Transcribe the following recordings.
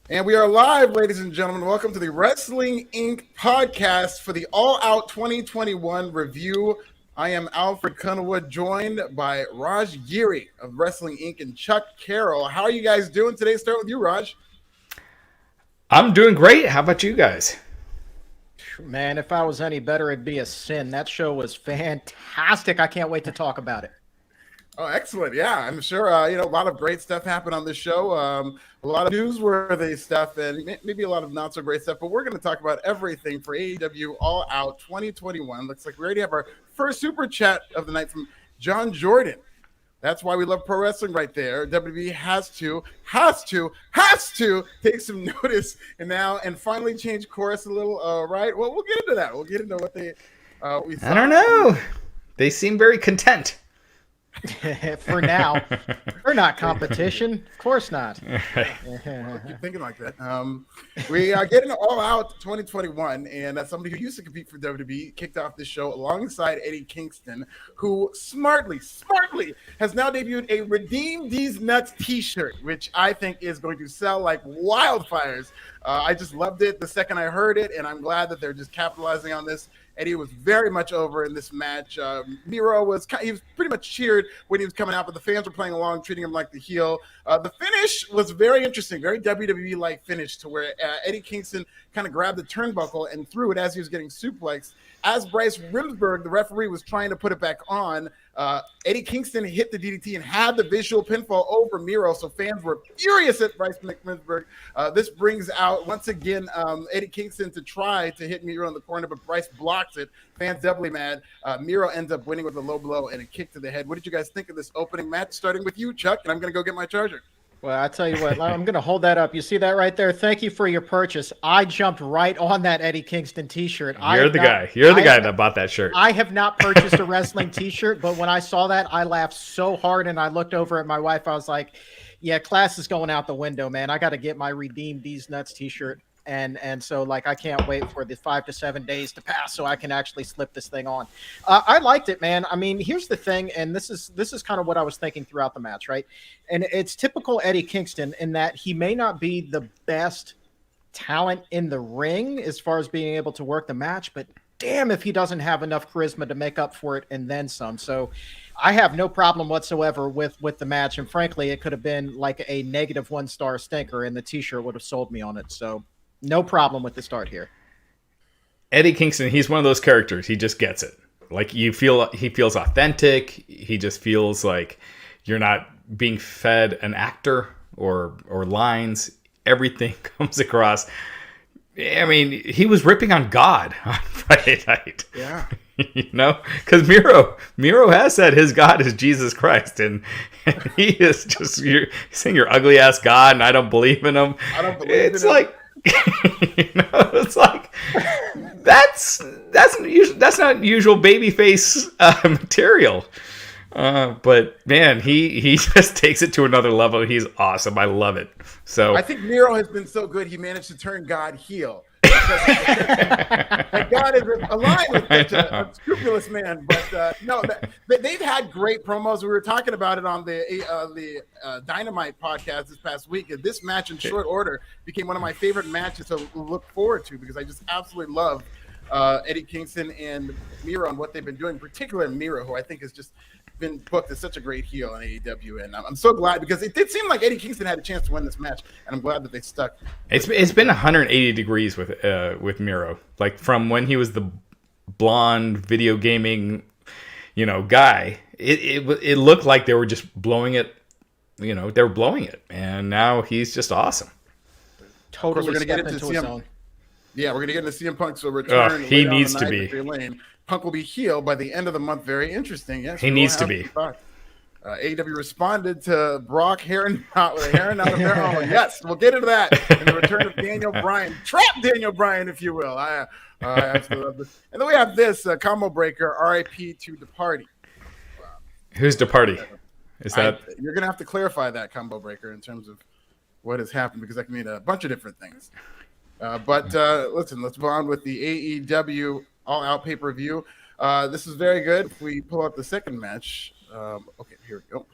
And we are live, ladies and gentlemen. Welcome to the Wrestling Inc. podcast for the All Out 2021 review. I am Alfred Konuwa, joined by Raj Giri of Wrestling Inc. and Chuck Carroll. How are you guys doing today? Start with you, Raj. I'm doing great. How about you guys? Man, if I was any better, it'd be a sin. That show was fantastic. I can't wait to talk about it. Oh, excellent. Yeah, I'm sure, a lot of great stuff happened on this show. A lot of newsworthy stuff and maybe a lot of not so great stuff, but we're going to talk about everything for AEW All Out 2021. Looks like we already have our first super chat of the night from John Jordan. That's why we love pro wrestling right there. WWE has to take some notice and finally change course a little. Right. Well, we'll get into that. We'll get into what we saw. I don't know. They seem very content. For now. We're not competition. Of course not. Keep thinking like that. We are getting All Out 2021, and somebody who used to compete for WWE kicked off this show alongside Eddie Kingston, who smartly has now debuted a Redeem These Nuts t-shirt, which I think is going to sell like wildfires. I just loved it the second I heard it, and I'm glad that they're just capitalizing on this. Eddie was very much over in this match. Miro was pretty much cheered when he was coming out, but the fans were playing along, treating him like the heel. The finish was very interesting, very WWE-like finish, to where Eddie Kingston kind of grabbed the turnbuckle and threw it as he was getting suplexed. As Bryce Rimsberg, the referee, was trying to put it back on, Eddie Kingston hit the DDT and had the visual pinfall over Miro, so fans were furious at Bryce Rimsberg. This brings out, once again, Eddie Kingston to try to hit Miro in the corner, but Bryce blocks it. Fans doubly mad. Miro ends up winning with a low blow and a kick to the head. What did you guys think of this opening match? Starting with you, Chuck, and I'm going to go get my charger. Well, I tell you what, I'm going to hold that up. You see that right there? Thank you for your purchase. I jumped right on that Eddie Kingston t-shirt. You're the guy that bought that shirt. I have not purchased a wrestling t-shirt, but when I saw that, I laughed so hard, and I looked over at my wife. I was like, yeah, class is going out the window, man. I got to get my Redeem These Nuts t-shirt. And so, like, I can't wait for the 5 to 7 days to pass so I can actually slip this thing on. I liked it, man. I mean, here's the thing, and this is kind of what I was thinking throughout the match, right? And it's typical Eddie Kingston in that he may not be the best talent in the ring as far as being able to work the match, but damn if he doesn't have enough charisma to make up for it and then some. So I have no problem whatsoever with the match, and frankly, it could have been like a -1 star stinker, and the t-shirt would have sold me on it. So no problem with the start here. Eddie Kingston, he's one of those characters. He just gets it. Like, he feels authentic. He just feels like you're not being fed an actor or lines. Everything comes across. I mean, he was ripping on God on Friday night. Yeah. Because Miro has said his God is Jesus Christ, and he is just saying you're ugly ass God, and I don't believe in him. I don't believe in him. It's like, it's like that's not usual babyface material. But man, he just takes it to another level. He's awesome. I love it. So I think Miro has been so good he managed to turn God heel. Like, God is aligned with such a scrupulous man, but no, they've had great promos. We were talking about it on the Dynamite podcast this past week. This match in short order became one of my favorite matches to look forward to because I just absolutely love Eddie Kingston and Miro and what they've been doing, particularly Miro, who I think has just been booked as such a great heel in AEW, and I'm so glad because it did seem like Eddie Kingston had a chance to win this match, and I'm glad that they stuck. It's been 180 degrees with Miro, like from when he was the blonde video gaming, guy. It looked like they were just blowing it, they were blowing it, and now he's just awesome. Totally, we're gonna get into his own. Yeah, we're gonna get into CM Punk's return. He needs to be. Punk will be healed by the end of the month. Very interesting. Yes, he needs to be. AEW responded to Brock with a hair out of their own. Yes, we'll get into that. And the return of Daniel Bryan. Trap Daniel Bryan, if you will. I absolutely love this. And then we have this combo breaker, RIP to Departy. Who's Departy? You're going to have to clarify that combo breaker in terms of what has happened because that can mean a bunch of different things. But listen, let's move on with the AEW All Out pay-per-view. This is very good. If we pull up the second match, okay, here we go.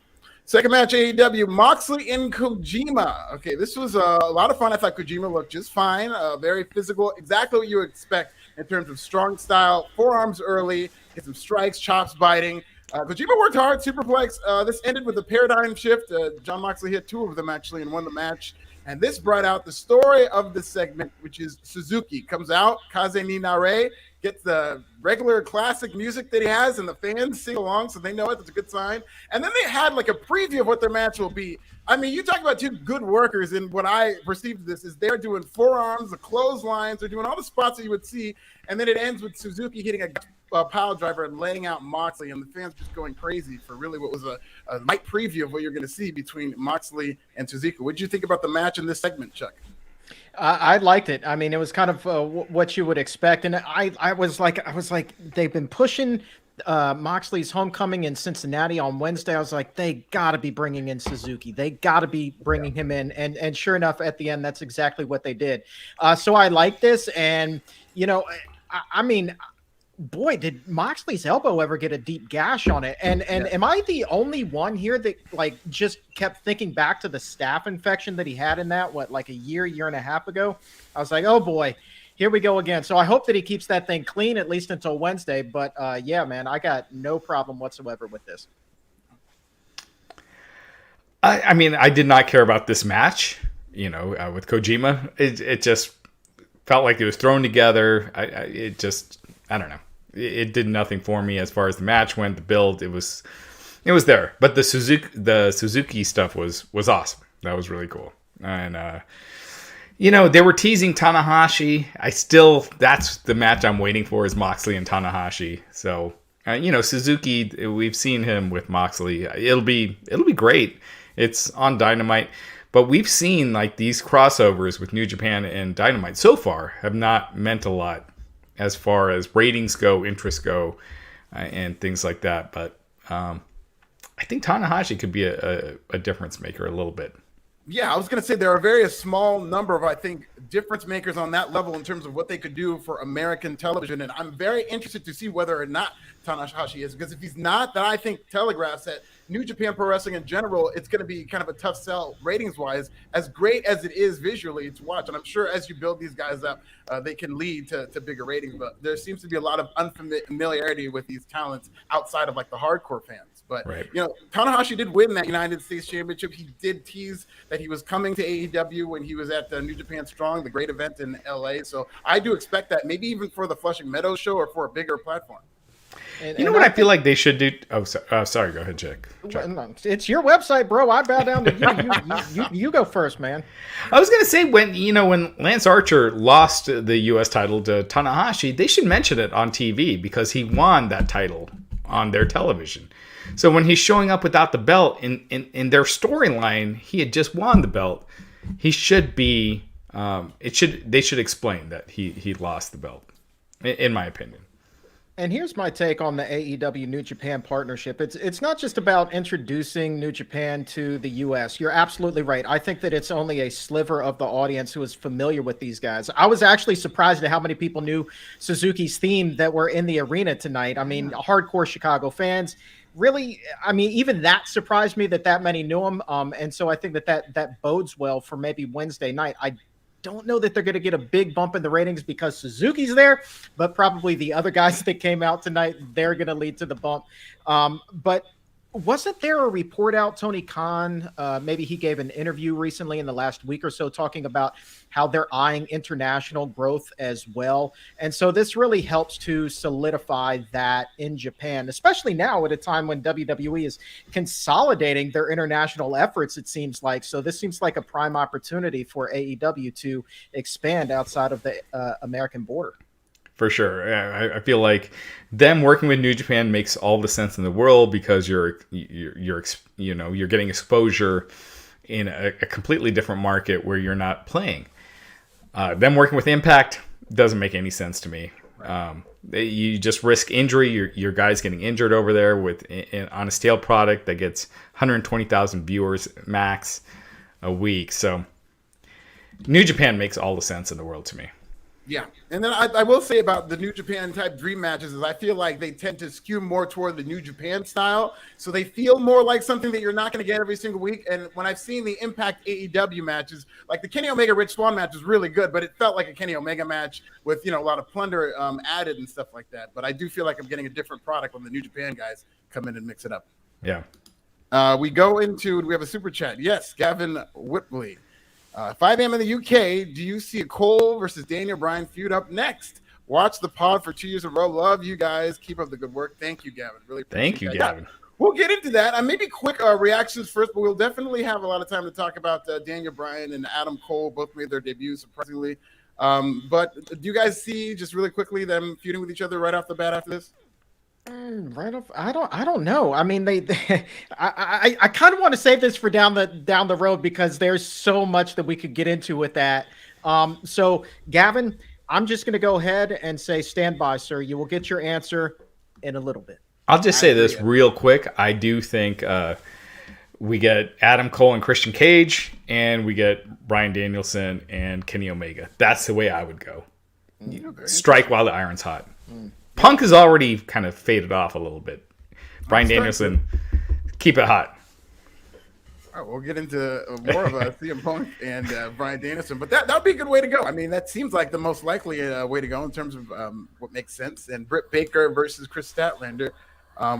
Second match, AEW, Moxley and Kojima. Okay, this was a lot of fun. I thought Kojima looked just fine. Very physical, exactly what you would expect in terms of strong style, forearms early, get some strikes, chops biting. Kojima worked hard, superplex. This ended with a paradigm shift. John Moxley hit 2 of them, actually, and won the match. And this brought out the story of the segment, which is Suzuki comes out, Kaze ni Nare, gets the regular classic music that he has, and the fans sing along, so they know it. That's a good sign. And then they had like a preview of what their match will be. I mean, you talk about 2 good workers, and what I perceived this is they're doing forearms, the clotheslines, they're doing all the spots that you would see, and then it ends with Suzuki hitting a pile driver and laying out Moxley, and the fans just going crazy for really what was a light preview of what you're going to see between Moxley and Suzuki. What did you think about the match in this segment, Chuck? I liked it. I mean, it was kind of what you would expect, and I was like, they've been pushing Moxley's homecoming in Cincinnati on Wednesday. I was like, they got to be bringing in Suzuki. They got to be bringing him in, and sure enough, at the end, that's exactly what they did. So I like this, and you know, I mean. Boy, did Moxley's elbow ever get a deep gash on it? And am I the only one here that like just kept thinking back to the staph infection that he had in that, like a year and a half ago? I was like, oh boy, here we go again. So I hope that he keeps that thing clean at least until Wednesday. But yeah, man, I got no problem whatsoever with this. I mean, I did not care about this match, you know, with Kojima. It just felt like it was thrown together. I don't know. It did nothing for me as far as the match went. The build, it was there. But the Suzuki stuff was awesome. That was really cool. And you know, they were teasing Tanahashi. That's the match I'm waiting for is Moxley and Tanahashi. So you know, Suzuki, we've seen him with Moxley. It'll be great. It's on Dynamite. But we've seen like these crossovers with New Japan and Dynamite so far have not meant a lot as far as ratings go, interest go, and things like that. But I think Tanahashi could be a difference maker a little bit. Yeah, I was going to say there are a very small number of, I think, difference makers on that level in terms of what they could do for American television. And I'm very interested to see whether or not Tanahashi is, because if he's not, then I think telegraphs that New Japan Pro Wrestling in general, it's going to be kind of a tough sell ratings-wise, as great as it is visually to watch. And I'm sure as you build these guys up, they can lead to bigger ratings. But there seems to be a lot of unfamiliarity with these talents outside of like the hardcore fans. But, you know, Tanahashi did win that United States Championship. He did tease that he was coming to AEW when he was at New Japan Strong, the great event in LA. So I do expect that, maybe even for the Flushing Meadows show or for a bigger platform. You know what I feel like they should do? Oh, sorry. Go ahead, Jack. It's your website, bro. I bow down to you. You go first, man. I was gonna say when Lance Archer lost the U.S. title to Tanahashi, they should mention it on TV because he won that title on their television. So when he's showing up without the belt in their storyline, he had just won the belt. He should be. They should explain that he lost the belt, in my opinion. And here's my take on the AEW New Japan partnership. It's not just about introducing New Japan to the U.S. You're absolutely right. I think that it's only a sliver of the audience who is familiar with these guys. I was actually surprised at how many people knew Suzuki's theme that were in the arena tonight. I mean, hardcore Chicago fans. Really, I mean, even that surprised me that many knew him. And so I think that bodes well for maybe Wednesday night. I don't know that they're going to get a big bump in the ratings because Suzuki's there, but probably the other guys that came out tonight, they're going to lead to the bump. But wasn't there a report out, Tony Khan, maybe he gave an interview recently in the last week or so talking about how they're eyeing international growth as well. And so this really helps to solidify that in Japan, especially now at a time when WWE is consolidating their international efforts, it seems like. So this seems like a prime opportunity for AEW to expand outside of the American border. For sure. I feel like them working with New Japan makes all the sense in the world because you're getting exposure in a completely different market where you're not playing. Them working with Impact doesn't make any sense to me. You just risk injury. Your guy's getting injured over there on a stale product that gets 120,000 viewers max a week. So New Japan makes all the sense in the world to me. Yeah, and then I will say about the New Japan type dream matches is I feel like they tend to skew more toward the New Japan style, so they feel more like something that you're not going to get every single week. And when I've seen the Impact AEW matches, like the Kenny Omega Rich Swann match was really good, but it felt like a Kenny Omega match with a lot of plunder added and stuff like that. But I do feel like I'm getting a different product when the New Japan guys come in and mix it up. Yeah. We have a super chat. Yes, Gavin Whitley. 5 a.m. in the UK. Do you see a Cole versus Daniel Bryan feud up next? Watch the pod for 2 years in a row. Love you guys. Keep up the good work. Thank you, Gavin. Really appreciate Thank you, that. Gavin. Yeah, we'll get into that. Maybe quick reactions first, but we'll definitely have a lot of time to talk about Daniel Bryan and Adam Cole. Both made their debuts, surprisingly. But do you guys see, just really quickly, them feuding with each other right off the bat after this? Right off, I don't know. I mean, I kind of want to save this for down the road because there's so much that we could get into with that. So Gavin, I'm just going to go ahead and say, stand by, sir. You will get your answer in a little bit. I'll just say this real quick. I do think we get Adam Cole and Christian Cage, and we get Bryan Danielson and Kenny Omega. That's the way I would go. Strike while the iron's hot. Punk has already kind of faded off a little bit. Bryan Danielson, keep it hot. All right, we'll get into more of CM Punk and Bryan Danielson, but that would be a good way to go. I mean, that seems like the most likely way to go in terms of what makes sense. And Britt Baker versus Chris Statlander.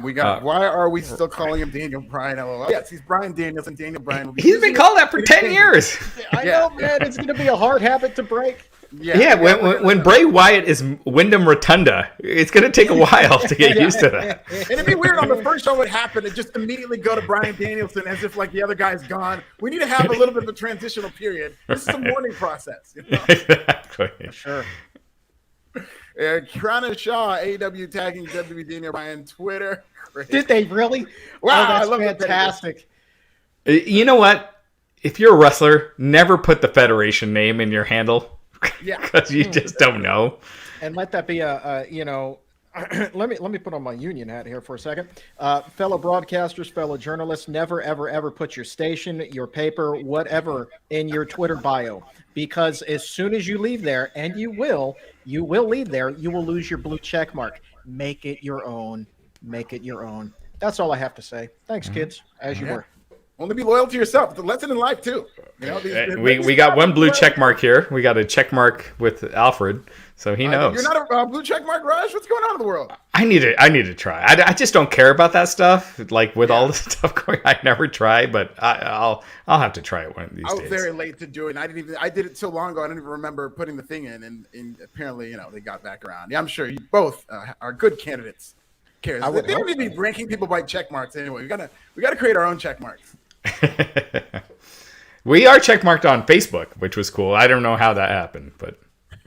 We got. Why are we still calling him Daniel Bryan? LOL. Yes, he's Bryan Danielson. Daniel Bryan. He's been called that for 10 years. I know, man. It's going to be a hard habit to break. Yeah, when Bray Wyatt is Wyndham Rotunda, it's going to take a while to get used to that. And it'd be weird on the first show it happened and just immediately go to Bryan Danielson as if like the other guy's gone. We need to have a little bit of a transitional period. This is a mourning process. Exactly. Sure. Krana Shaw, AEW tagging WWE Daniel Bryan Twitter. Great. Did they really? Wow, that's I love fantastic. You know what? If you're a wrestler, never put the Federation name in your handle. Yeah, because you just don't know. And let that be let me put on my union hat here for a second. Fellow broadcasters, fellow journalists, never, ever, ever put your station, your paper, whatever in your Twitter bio. Because as soon as you leave there, and you will leave there, you will lose your blue check mark. Make it your own. Make it your own. That's all I have to say. Thanks, kids, as you were. Only be loyal to yourself. It's a lesson in life, too. We got one blue check mark here. We got a check mark with Alfred, so he knows. You're not a blue check mark, Raj? What's going on in the world? I need to try. I just don't care about that stuff. Like with all the stuff going, I never try, but I'll have to try it one of these days. I was very late to do it. And I did it so long ago. I didn't even remember putting the thing in, and apparently, they got back around. Yeah, I'm sure you both are good candidates. They don't need to be ranking people by check marks anyway. We gotta create our own check marks. We are checkmarked on Facebook, which was cool. I don't know how that happened, but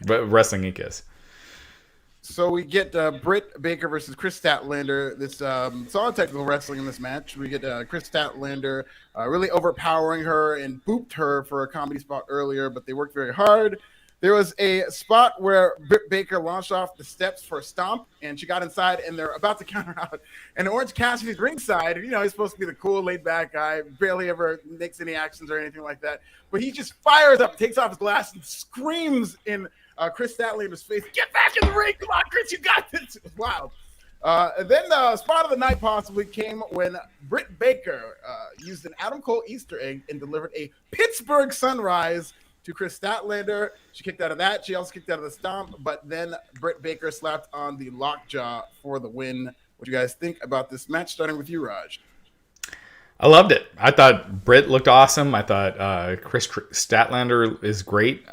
Wrestling Inc. is. So we get Britt Baker versus Chris Statlander. This solid technical wrestling in this match. We get Chris Statlander really overpowering her and booped her for a comedy spot earlier, but they worked very hard. There was a spot where Britt Baker launched off the steps for a stomp, and she got inside, and they're about to count her out. And Orange Cassidy's ringside. He's supposed to be the cool, laid-back guy, barely ever makes any actions or anything like that. But he just fires up, takes off his glass, and screams in Chris Statlander's face, "Get back in the ring! Come on, Chris, you got this!" It was wild. And then the spot of the night possibly came when Britt Baker used an Adam Cole Easter egg and delivered a Pittsburgh Sunrise to Chris Statlander. She kicked out of that. She also kicked out of the stomp, but then Britt Baker slapped on the lockjaw for the win. What do you guys think about this match? Starting with you, Raj. I loved it. I thought Britt looked awesome. I thought Chris Statlander is great.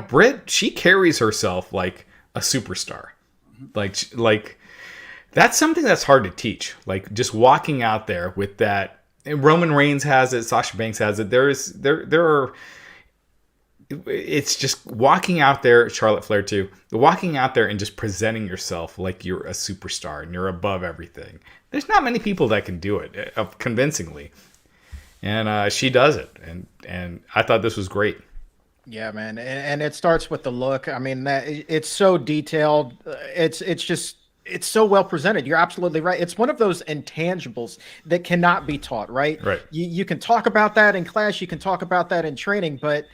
Britt, she carries herself like a superstar. Like that's something that's hard to teach. Like just walking out there with that. And Roman Reigns has it. Sasha Banks has it. It's just walking out there. Charlotte Flair too. Walking out there and just presenting yourself like you're a superstar and you're above everything. There's not many people that can do it convincingly, and she does it. And I thought this was great. Yeah, man. And it starts with the look. I mean, it's so detailed. It's so well presented. You're absolutely right. It's one of those intangibles that cannot be taught, right? Right. You can talk about that in class. You can talk about that in training, but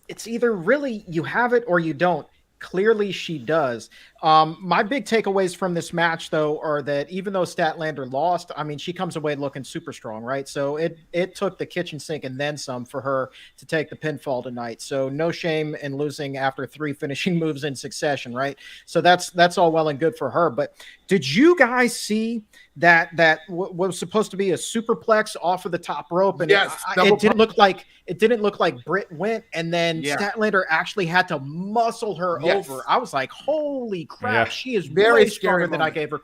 it's either really you have it or you don't. Clearly she does. My big takeaways from this match, though, are that even though Statlander lost, I mean, she comes away looking super strong, right? So it took the kitchen sink and then some for her to take the pinfall tonight. So no shame in losing after 3 finishing moves in succession, right? So that's all well and good for her. But did you guys see that was supposed to be a superplex off of the top rope? And yes, it didn't look like Brit went, and then Statlander actually had to muscle her over. I was like, holy crap, she is very way stronger than I gave her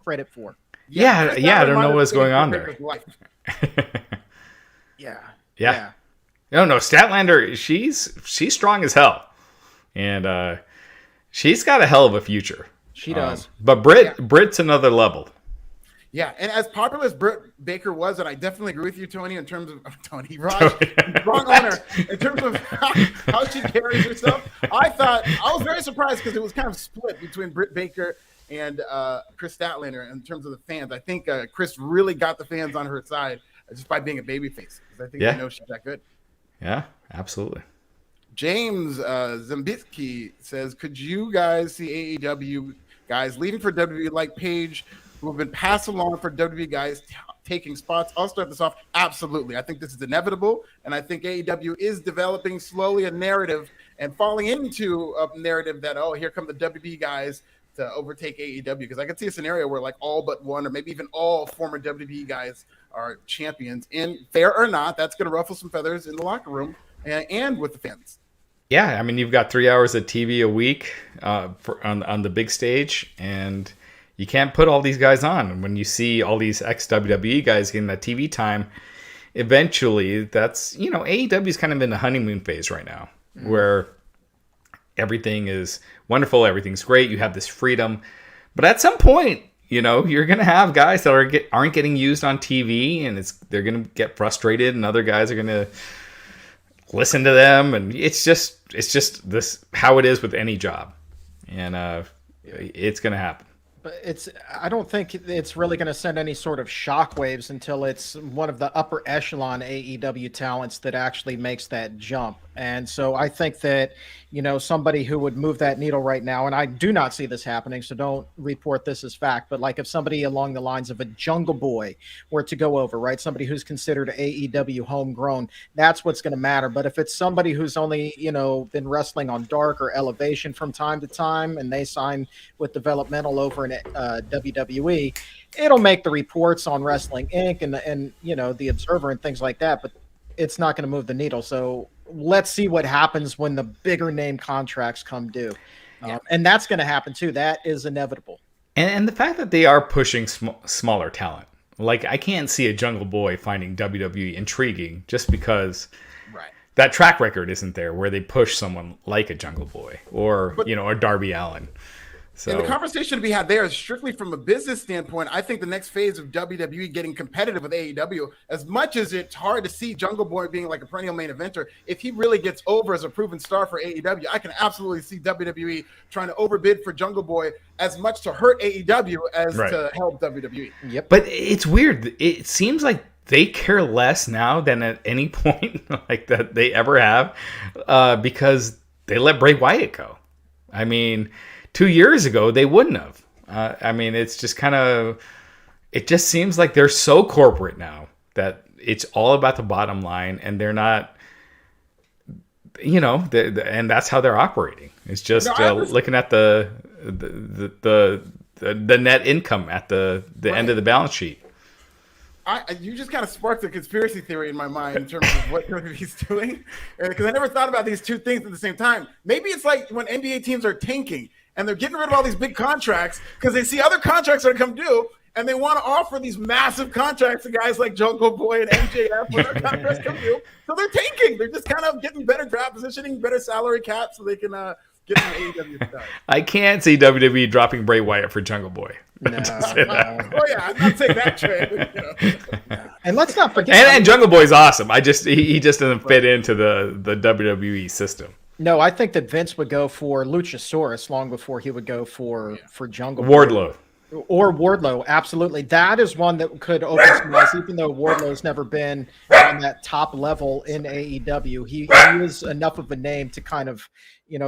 credit for. Yeah, I don't know what's going on there. Yeah. No, Statlander, she's strong as hell, and she's got a hell of a future. She does. But Brit's another level. Yeah, and as popular as Britt Baker was, and I definitely agree with you, Tony, in terms of Raj, wrong honor, in terms of how she carries herself. I was very surprised because it was kind of split between Britt Baker and Chris Statlander in terms of the fans. I think Chris really got the fans on her side just by being a babyface, because I think they know she's that good. Yeah, absolutely. James Zambitsky says, could you guys see AEW guys leaving for WWE like Paige, who have been passed along for WWE guys taking spots? I'll start this off. Absolutely. I think this is inevitable, and I think AEW is developing slowly a narrative and falling into a narrative that, oh, here come the WWE guys to overtake AEW, because I could see a scenario where like all but one or maybe even all former WWE guys are champions, and fair or not, that's going to ruffle some feathers in the locker room and with the fans. Yeah, I mean, you've got 3 hours of TV a week on the big stage, and you can't put all these guys on. And when you see all these ex-WWE guys getting that TV time, eventually that's, AEW's kind of in the honeymoon phase right now, where everything is wonderful, everything's great, you have this freedom. But at some point, you're going to have guys that aren't getting used on TV, and they're going to get frustrated, and other guys are going to listen to them, and it's just this how it is with any job, and it's going to happen. But I don't think it's really going to send any sort of shockwaves until it's one of the upper echelon AEW talents that actually makes that jump. And so I think that, somebody who would move that needle right now, and I do not see this happening, so don't report this as fact, but like if somebody along the lines of a Jungle Boy were to go over, right? Somebody who's considered AEW homegrown, that's what's going to matter. But if it's somebody who's only, been wrestling on Dark or Elevation from time to time, and they sign with developmental over in WWE, it'll make the reports on Wrestling Inc. and the Observer and things like that, but it's not going to move the needle. So let's see what happens when the bigger name contracts come due. And that's going to happen too. That is inevitable. And the fact that they are pushing smaller talent, like I can't see a Jungle Boy finding WWE intriguing just because that track record isn't there where they push someone like a Jungle Boy or a Darby Allen. So, and the conversation to be had there is strictly from a business standpoint. I think the next phase of WWE getting competitive with AEW, as much as it's hard to see Jungle Boy being like a perennial main eventer, if he really gets over as a proven star for AEW, I can absolutely see WWE trying to overbid for Jungle Boy as much to hurt AEW as to help WWE. Yep. But it's weird. It seems like they care less now than at any point like that they ever have, because they let Bray Wyatt go. I mean, 2 years ago, they wouldn't have. It's just it just seems like they're so corporate now that it's all about the bottom line, and they're not, and that's how they're operating. It's just looking at the net income at the end of the balance sheet. You just kind of sparked a conspiracy theory in my mind in terms of what WWE's doing, because I never thought about these two things at the same time. Maybe it's like when NBA teams are tanking and they're getting rid of all these big contracts because they see other contracts that are come due, and they want to offer these massive contracts to guys like Jungle Boy and MJF when their contracts come due. So they're tanking. They're just kind of getting better draft positioning, better salary cap, so they can get some AEW stuff. I can't see WWE dropping Bray Wyatt for Jungle Boy. No. Oh yeah, I'm not saying that trade. And let's not forget. And Jungle Boy's awesome. He just doesn't fit into the WWE system. No, I think that Vince would go for Luchasaurus long before he would go for Jungle Wardlow. Or Wardlow, absolutely. That is one that could open some eyes, even though Wardlow's never been on that top level in AEW. He is enough of a name to kind of,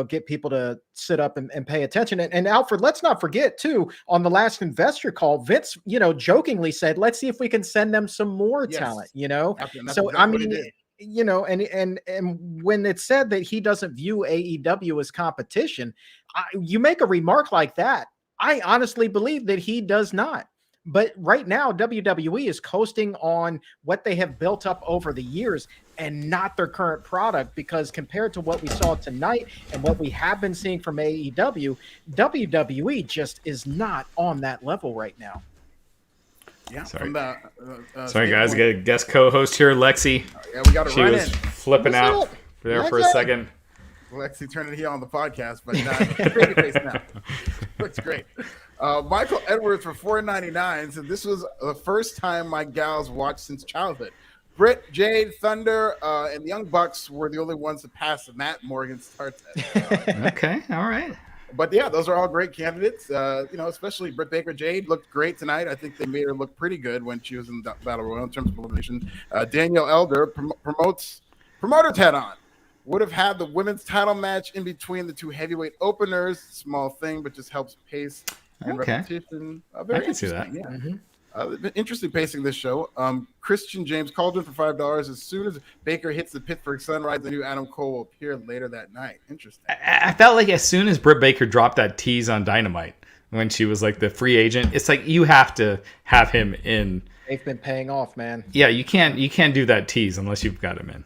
get people to sit up and pay attention. And Alfred, let's not forget too, on the last investor call, Vince, jokingly said, let's see if we can send them some more talent, So, I mean, and when it's said that he doesn't view AEW as competition, you make a remark like that, I honestly believe that he does not. But right now, WWE is coasting on what they have built up over the years and not their current product, because compared to what we saw tonight and what we have been seeing from AEW, WWE just is not on that level right now. Yeah, sorry, sorry guys, I got a guest co-host here, Lexi. Yeah, we got to run in. She was flipping out there for a second. Lexi turning it here on the podcast, but baby face now. Looks great. Michael Edwards for $4.99 said this was the first time my gals watched since childhood. Brit, Jade, Thunder, and the Young Bucks were the only ones to pass Matt Morgan's start test. Okay, all right. But yeah, those are all great candidates. Especially Britt Baker. Jade looked great tonight. I think they made her look pretty good when she was in the Battle Royal in terms of elimination. Danielle Elder promoter's hat on. Would have had the women's title match in between the two heavyweight openers. Small thing, but just helps pace and repetition. I can see that. Yeah. Mm-hmm. Interesting pacing this show. Christian James Cauldron for $5. As soon as Baker hits the Pittsburgh Sunrise, the new Adam Cole will appear later that night. Interesting. I felt like as soon as Britt Baker dropped that tease on Dynamite when she was like the free agent, it's like you have to have him in. They've been paying off, man. Yeah, you can't do that tease unless you've got him in.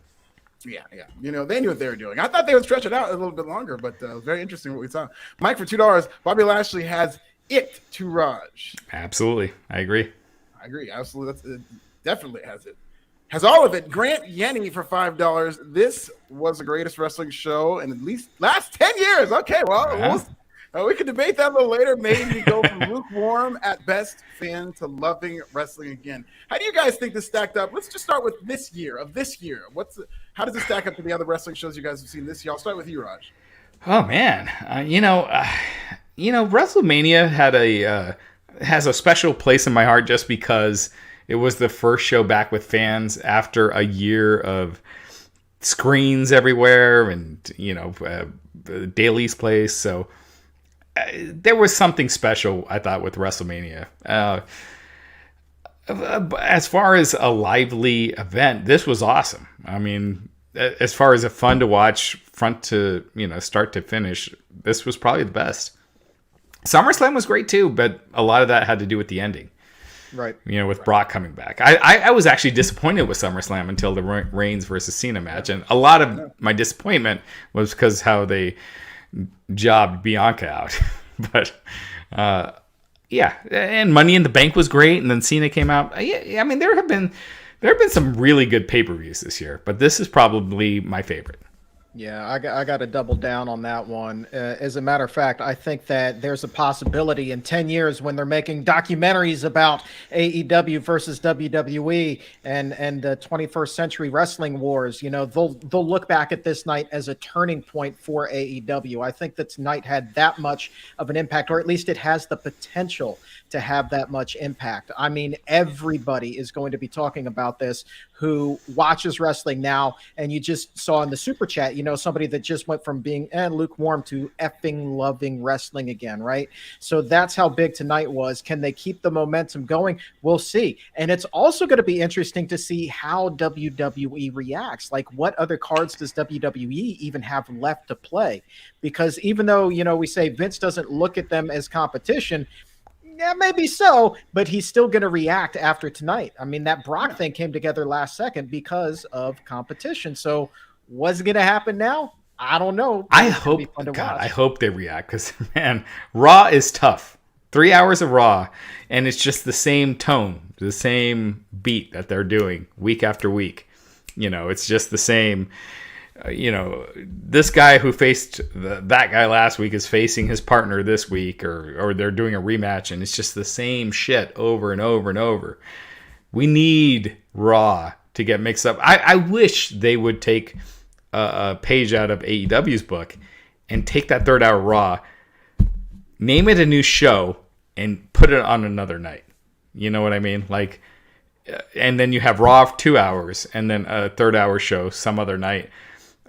Yeah. They knew what they were doing. I thought they would stretch it out a little bit longer, but very interesting what we saw. Mike for $2. Bobby Lashley has it to Raj. Absolutely. I agree. Absolutely. It definitely has it. Has all of it. Grant Yenny for $5. This was the greatest wrestling show in at least last 10 years. Okay, well, we could debate that a little later. Maybe you go from lukewarm at best fan to loving wrestling again. How do you guys think this stacked up? Let's just start with this year. How does it stack up to the other wrestling shows you guys have seen this year? I'll start with you, Raj. Oh man, WrestleMania has a special place in my heart just because it was the first show back with fans after a year of screens everywhere and Daly's place. So there was something special, I thought, with WrestleMania. As far as a lively event, this was awesome. I mean, as far as a fun to watch, front to start to finish, this was probably the best. SummerSlam was great too, but a lot of that had to do with the ending. Right. With Brock coming back. I was actually disappointed with SummerSlam until the Reigns versus Cena match. And a lot of my disappointment was because how they jobbed Bianca out. But, and Money in the Bank was great. And then Cena came out. I mean, there have been some really good pay-per-views this year. But this is probably my favorite. Yeah, I got to double down on that one. As a matter of fact, I think that there's a possibility in 10 years when they're making documentaries about AEW versus WWE and the 21st century wrestling wars, they'll look back at this night as a turning point for AEW. I think that tonight had that much of an impact, or at least it has the potential to have that much impact. I mean, everybody is going to be talking about this who watches wrestling now, and you just saw in the super chat, somebody that just went from being lukewarm to effing loving wrestling again, right? So that's how big tonight was. Can they keep the momentum going? We'll see. And it's also going to be interesting to see how WWE reacts. Like, what other cards does WWE even have left to play? Because even though, we say Vince doesn't look at them as competition, yeah, maybe so, but he's still going to react after tonight. I mean, that Brock thing came together last second because of competition. So what's going to happen now? I don't know. I hope they react because, man, Raw is tough. 3 hours of Raw, and it's just the same tone, the same beat that they're doing week after week. It's just the same. This guy who faced that guy last week is facing his partner this week, or they're doing a rematch, and it's just the same shit over and over and over. We need Raw to get mixed up. I wish they would take a page out of AEW's book and take that 3rd hour Raw, name it a new show, and put it on another night. You know what I mean? Like, and then you have Raw 2 hours and then a 3rd hour show some other night.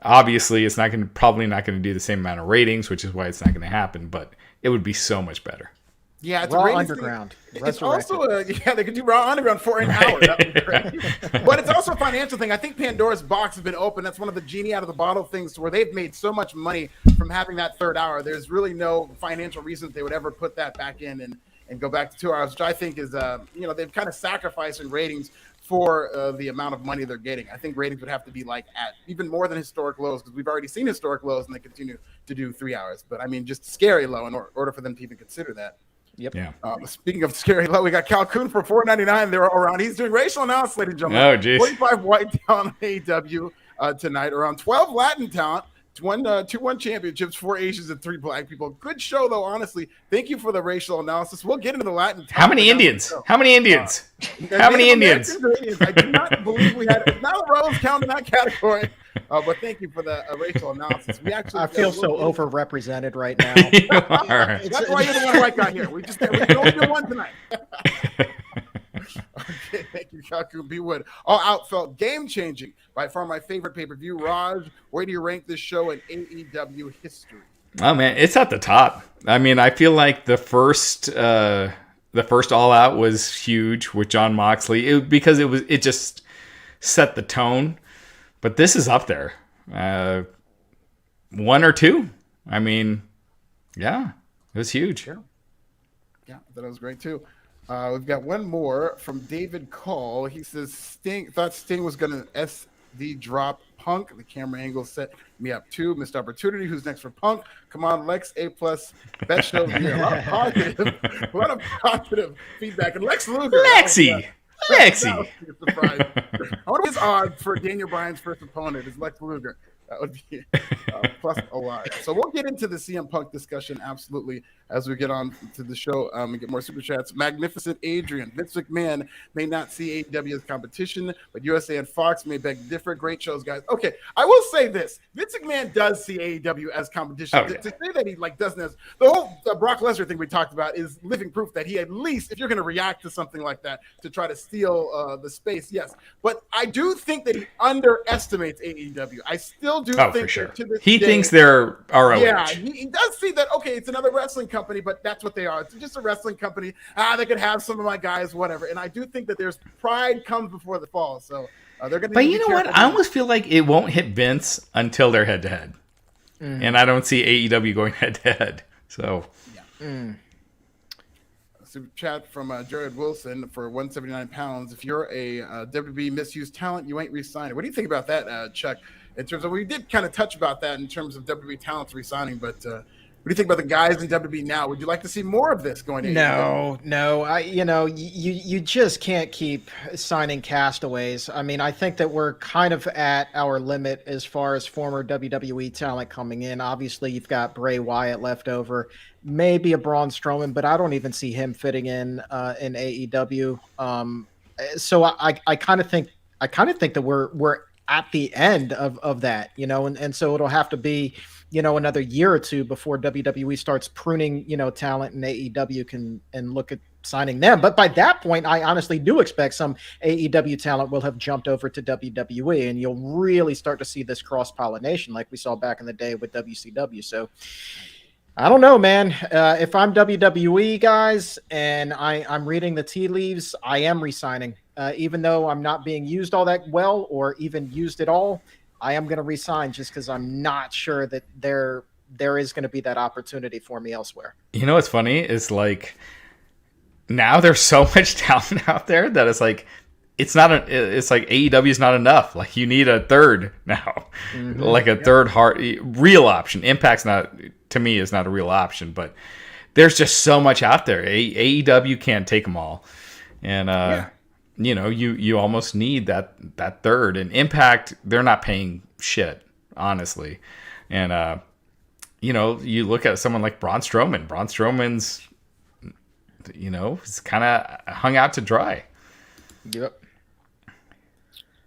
Obviously, it's probably not going to do the same amount of ratings, which is why it's not going to happen. But it would be so much better. Yeah, it's Raw a Underground. It's also they could do Raw Underground for an hour. That would be great. But it's also a financial thing. I think Pandora's box has been open. That's one of the genie out of the bottle things where they've made so much money from having that 3rd hour. There's really no financial reason that they would ever put that back in and go back to 2 hours, which I think is they've kind of sacrificed in ratings for the amount of money they're getting. I think ratings would have to be like at even more than historic lows, because we've already seen historic lows and they continue to do 3 hours. But I mean, just scary low in order for them to even consider that. Yep. Yeah. Speaking of scary low, we got Calcoon for $4.99. They're around. He's doing racial analysis, ladies and gentlemen. Oh, geez. 45 white talent on AEW tonight. Around 12 Latin talent. 2 won championships, 4 Asians and 3 black people. Good show, though, honestly. Thank you for the racial analysis. We'll get into the Latin talent. How many Indians? How many Indians? How many Indians? I do not believe we had not a Rose count in that category. But thank you for the racial analysis. I feel so overrepresented right now. That's why you're the one white guy here. We can only do one tonight. Okay, thank you, Kaku B. Wood. All Out felt game-changing. By far my favorite pay-per-view. Raj, where do you rank this show in AEW history? Oh, man, it's at the top. I mean, I feel like the first All Out was huge with Jon Moxley because it just set the tone. But this is up there. 1 or 2. I mean, yeah, it was huge. Sure. Yeah, that was great too. We've got one more from David Call. He says thought Sting was going to SD drop Punk. The camera angle set me up too. Missed opportunity. Who's next for Punk? Come on, Lex. A+. Best show of the year. A lot of positive feedback. And Lex Luger. Lexi. Surprise. I wonder his odds for Daniel Bryan's first opponent is Lex Luger. That would be plus a lot. So we'll get into the CM Punk discussion absolutely as we get on to the show and get more super chats. Magnificent Adrian. Vince McMahon may not see AEW as competition, but USA and Fox may beg differ. Great shows, guys. Okay, I will say this. Vince McMahon does see AEW as competition. Oh, yeah. To say that he doesn't as the whole Brock Lesnar thing we talked about is living proof that he at least, if you're going to react to something like that to try to steal the space, yes. But I do think that he underestimates AEW. I still do think for sure. to this He day, thinks they're ROH. Yeah, he does see that, okay, it's another wrestling company, but that's what they are. It's just a wrestling company. They could have some of my guys, whatever. And I do think that there's pride comes before the fall. So they're going to. But you know what? I almost feel like it won't hit Vince until they're head to head, and I don't see AEW going head to head. So. Yeah. Super chat from Jared Wilson for 179 pounds. If you're a WWE misused talent, you ain't re-signing. What do you think about that, Chuck? In terms of, we did kind of touch about that in terms of WWE talents re-signing, but what do you think about the guys in WWE now? Would you like to see more of this going? No. You just can't keep signing castaways. I mean, I think that we're kind of at our limit as far as former WWE talent coming in. Obviously, you've got Bray Wyatt left over, maybe a Braun Strowman, but I don't even see him fitting in AEW. So I kind of think that we're at the end of that, and so it'll have to be, another year or two before WWE starts pruning, talent, and AEW can look at signing them. But by that point, I honestly do expect some AEW talent will have jumped over to WWE, and you'll really start to see this cross-pollination like we saw back in the day with WCW. So I don't know, man. If I'm WWE, guys, and I'm reading the tea leaves, I am re-signing. Even though I'm not being used all that well or even used at all, I am going to re-sign just because I'm not sure that there is going to be that opportunity for me elsewhere. You know what's funny is like now there's so much talent out there that it's like it's like AEW is not enough. Like you need a third now, like a third real option. Impact's not, to me, is not a real option, but there's just so much out there. AEW can't take them all, and you almost need that third. And Impact, they're not paying shit, honestly. And you look at someone like Braun Strowman. Braun Strowman's, is kind of hung out to dry. Yep.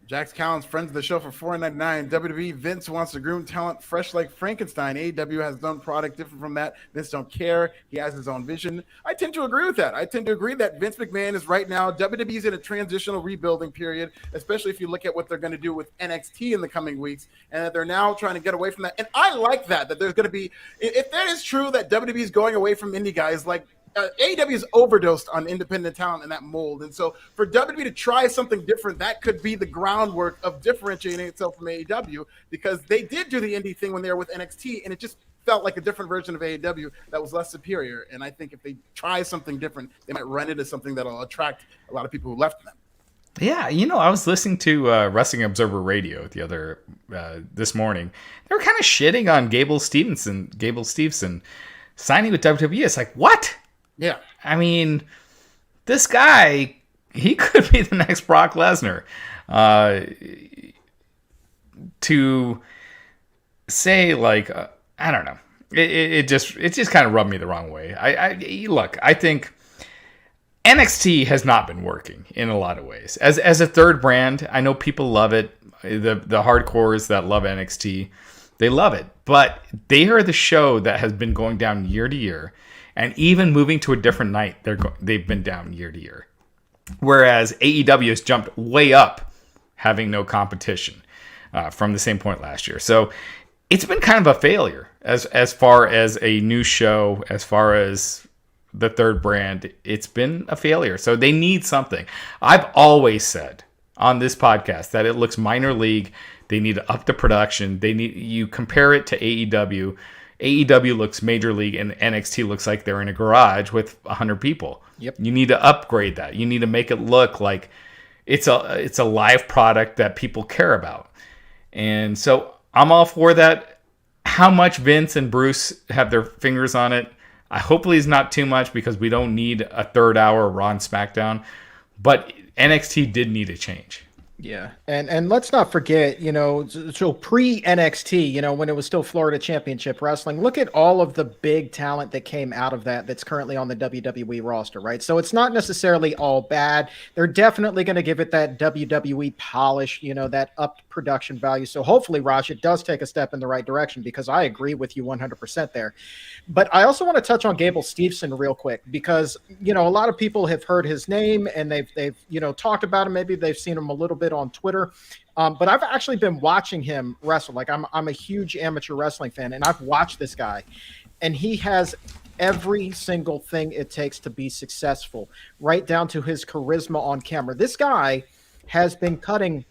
Jax Collins, friends of the show for $4.99. WWE, Vince wants to groom talent fresh like Frankenstein. AEW has done product different from that. Vince don't care. He has his own vision. I tend to agree with that. I tend to agree that Vince McMahon is right now, WWE's in a transitional rebuilding period, especially if you look at what they're going to do with NXT in the coming weeks, and that they're now trying to get away from that. And I like that there's going to be, if that is true, that WWE is going away from indie guys like AEW is overdosed on independent talent in that mold. And so for WWE to try something different, that could be the groundwork of differentiating itself from AEW, because they did do the indie thing when they were with NXT, and it just felt like a different version of AEW that was less superior. And I think if they try something different, they might run into something that'll attract a lot of people who left them. Yeah, I was listening to Wrestling Observer Radio this morning. They were kind of shitting on Gable Steveson signing with WWE. It's like, what? Yeah. I mean, this guy, he could be the next Brock Lesnar. To say, like, I don't know. It just kind of rubbed me the wrong way. I think NXT has not been working in a lot of ways. As a third brand, I know people love it. The hardcores that love NXT, they love it. But they are the show that has been going down year to year. And even moving to a different night, they've been down year to year. Whereas AEW has jumped way up, having no competition from the same point last year. So it's been kind of a failure as far as a new show, as far as the third brand. It's been a failure. So they need something. I've always said on this podcast that it looks minor league. They need to up the production. You compare it to AEW. AEW looks major league, and NXT looks like they're in a garage with 100 people. Yep. You need to upgrade that. You need to make it look like it's a live product that people care about. And so I'm all for that. How much Vince and Bruce have their fingers on it, hopefully it's not too much, because we don't need a third hour Raw and SmackDown. But NXT did need a change. Yeah. And let's not forget, so pre-NXT, when it was still Florida Championship Wrestling, look at all of the big talent that came out of that's currently on the WWE roster, right? So it's not necessarily all bad. They're definitely going to give it that WWE polish, that up production value. So hopefully, Raj, it does take a step in the right direction, because I agree with you 100% there. But I also want to touch on Gable Steveson real quick, because, a lot of people have heard his name and they've talked about him. Maybe they've seen him a little bit on Twitter. But I've actually been watching him wrestle. Like, I'm a huge amateur wrestling fan, and I've watched this guy, and he has every single thing it takes to be successful, right down to his charisma on camera. This guy has been cutting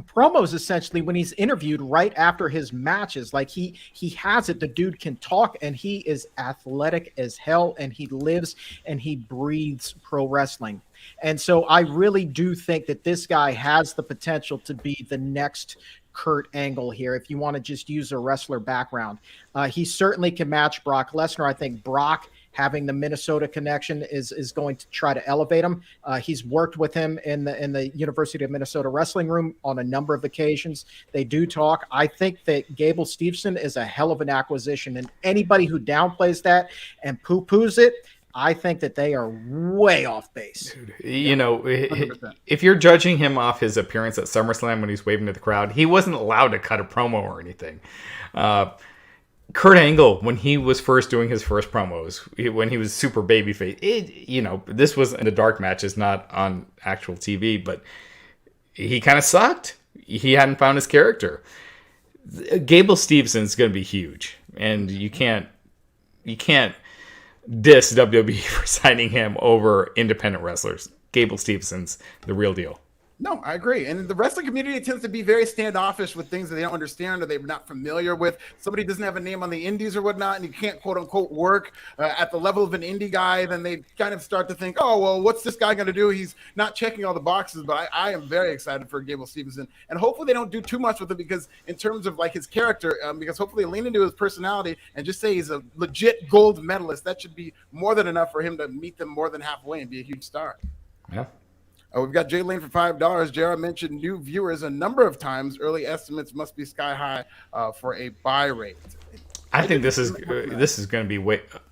promos essentially when he's interviewed right after his matches. Like, he has it. The dude can talk, and he is athletic as hell, and he lives and he breathes pro wrestling. And so I really do think that this guy has the potential to be the next Kurt Angle here, if you want to just use a wrestler background. He certainly can match Brock Lesnar. I think Brock, having the Minnesota connection, is going to try to elevate him. He's worked with him in the University of Minnesota wrestling room on a number of occasions. They do talk. I think that Gable Steveson is a hell of an acquisition, and anybody who downplays that and poo-poos it, I think that they are way off base. Dude, if you're judging him off his appearance at SummerSlam when he's waving to the crowd, he wasn't allowed to cut a promo or anything. Kurt Angle, when he was first doing his first promos, when he was super babyface, this was in the dark matches, not on actual TV, but he kind of sucked. He hadn't found his character. Gable Stevenson's going to be huge, and you can't diss WWE for signing him over independent wrestlers. Gable Stevenson's the real deal. No, I agree. And the wrestling community tends to be very standoffish with things that they don't understand or they're not familiar with. Somebody doesn't have a name on the indies or whatnot, and you can't quote unquote work at the level of an indie guy, then they kind of start to think, oh, well, what's this guy going to do? He's not checking all the boxes. But I am very excited for Gable Steveson. And hopefully they don't do too much with him, because in terms of like his character, because hopefully lean into his personality and just say he's a legit gold medalist. That should be more than enough for him to meet them more than halfway and be a huge star. Yeah. We've got Jay Lane for $5. Jared mentioned new viewers a number of times. Early estimates must be sky high for a buy rate. I think this is going to be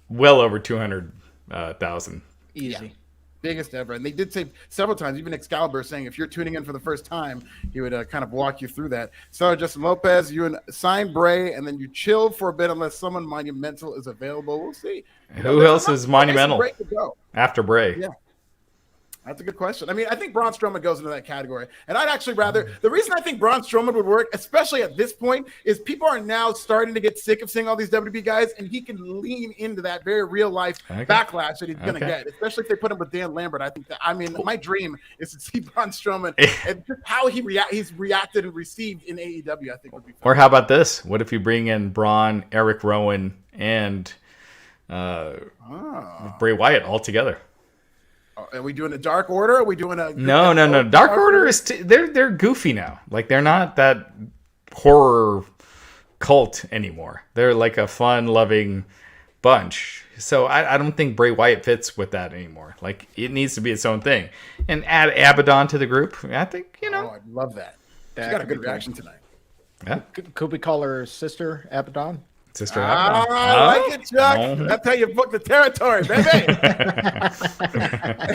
well over 200,000. Easy. Biggest ever. And they did say several times, even Excalibur saying if you're tuning in for the first time, he would kind of walk you through that. So Justin Lopez, you sign Bray, and then you chill for a bit unless someone monumental is available. We'll see. Who else is monumental after Bray? Yeah. That's a good question. I mean, I think Braun Strowman goes into that category. And I'd actually rather – the reason I think Braun Strowman would work, especially at this point, is people are now starting to get sick of seeing all these WWE guys, and he can lean into that very real-life backlash that he's going to get, especially if they put him with Dan Lambert. I think that – I mean, my dream is to see Braun Strowman and just how he's reacted and received in AEW, I think would be fun. Or how about this? What if you bring in Braun, Eric Rowan, and Bray Wyatt all together? Are we doing a Dark Order? Are we doing a no? Dark Order is they're goofy now. Like they're not that horror cult anymore. They're like a fun-loving bunch. So I don't think Bray Wyatt fits with that anymore. Like it needs to be its own thing. And add Abaddon to the group. I think Oh, I'd love that. She got a good reaction tonight. Yeah. Could we call her Sister Abaddon? Sister Abaddon. I like it, Chuck. That's how you book the territory, baby.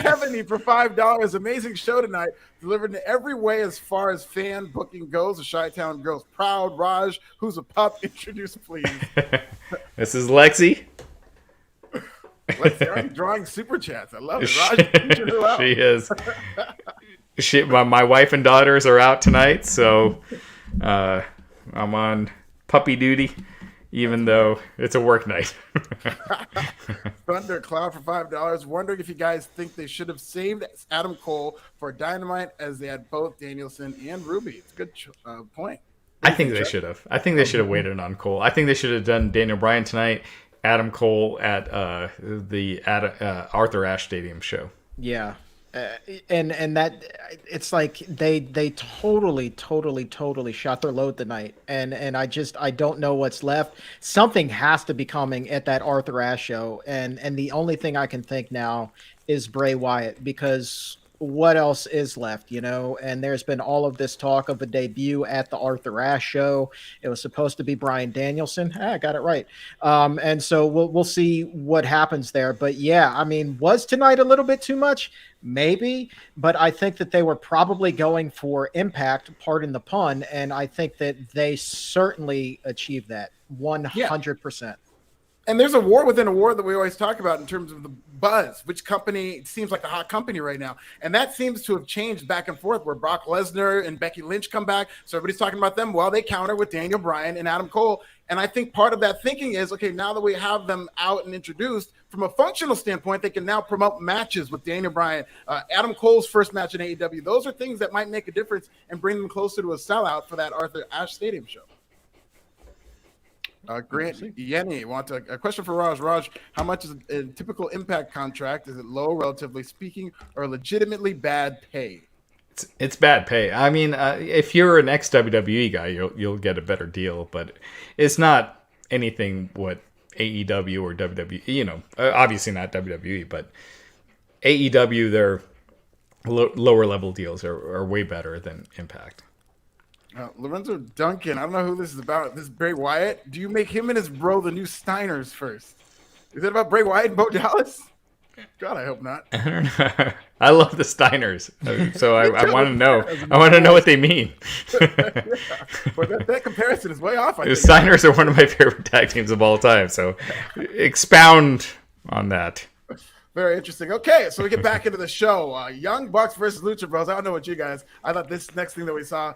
Ebony for $5. Amazing show tonight. Delivered in every way as far as fan booking goes. The Chi-Town girls proud. Raj, who's a pup, introduce please. This is Lexi. Lexi already drawing super chats. I love it. Raj, she is. My wife and daughters are out tonight, so I'm on puppy duty. Even though it's a work night. Thunder Cloud for $5. Wondering if you guys think they should have saved Adam Cole for Dynamite as they had both Danielson and Ruby. It's a good point. I think they should have. I think they should have waited on Cole. I think they should have done Daniel Bryan tonight, Adam Cole at the Arthur Ashe Stadium show. Yeah. And that it's like they totally shot their load tonight, and I don't know what's left. Something has to be coming at that Arthur Ashe show, and the only thing I can think now is Bray Wyatt, because what else is left, and there's been all of this talk of a debut at the Arthur Ashe show. It was supposed to be Bryan Danielson. I got it right. And so we'll see what happens there, but yeah, I mean, was tonight a little bit too much? Maybe, but I think that they were probably going for impact, pardon the pun, and I think that they certainly achieved that 100%. And there's a war within a war that we always talk about in terms of the buzz. Which company seems like the hot company right now? And that seems to have changed back and forth, where Brock Lesnar and Becky Lynch come back. So everybody's talking about them. Well, they counter with Daniel Bryan and Adam Cole. And I think part of that thinking is, okay, now that we have them out and introduced, from a functional standpoint, they can now promote matches with Daniel Bryan, Adam Cole's first match in AEW. Those are things that might make a difference and bring them closer to a sellout for that Arthur Ashe Stadium show. Grant Yenny wants a question for Raj. Raj, how much is a typical Impact contract? Is it low, relatively speaking, or legitimately bad pay? It's bad pay. I mean, if you're an ex-WWE guy, you'll get a better deal, but it's not anything what AEW or WWE, obviously not WWE, but AEW, their lower level deals are way better than Impact. Lorenzo Duncan, I don't know who this is about. This is Bray Wyatt. Do you make him and his bro the new Steiners first? Is it about Bray Wyatt and Bo Dallas? God, I hope not. I don't know. I love the Steiners, so I want to know. I want to know what they mean. But that comparison is way off. The Steiners are one of my favorite tag teams of all time, so expound on that. Very interesting. Okay, so we get back into the show. Young Bucks versus Lucha Bros. I don't know what you guys. I thought this next thing that we saw,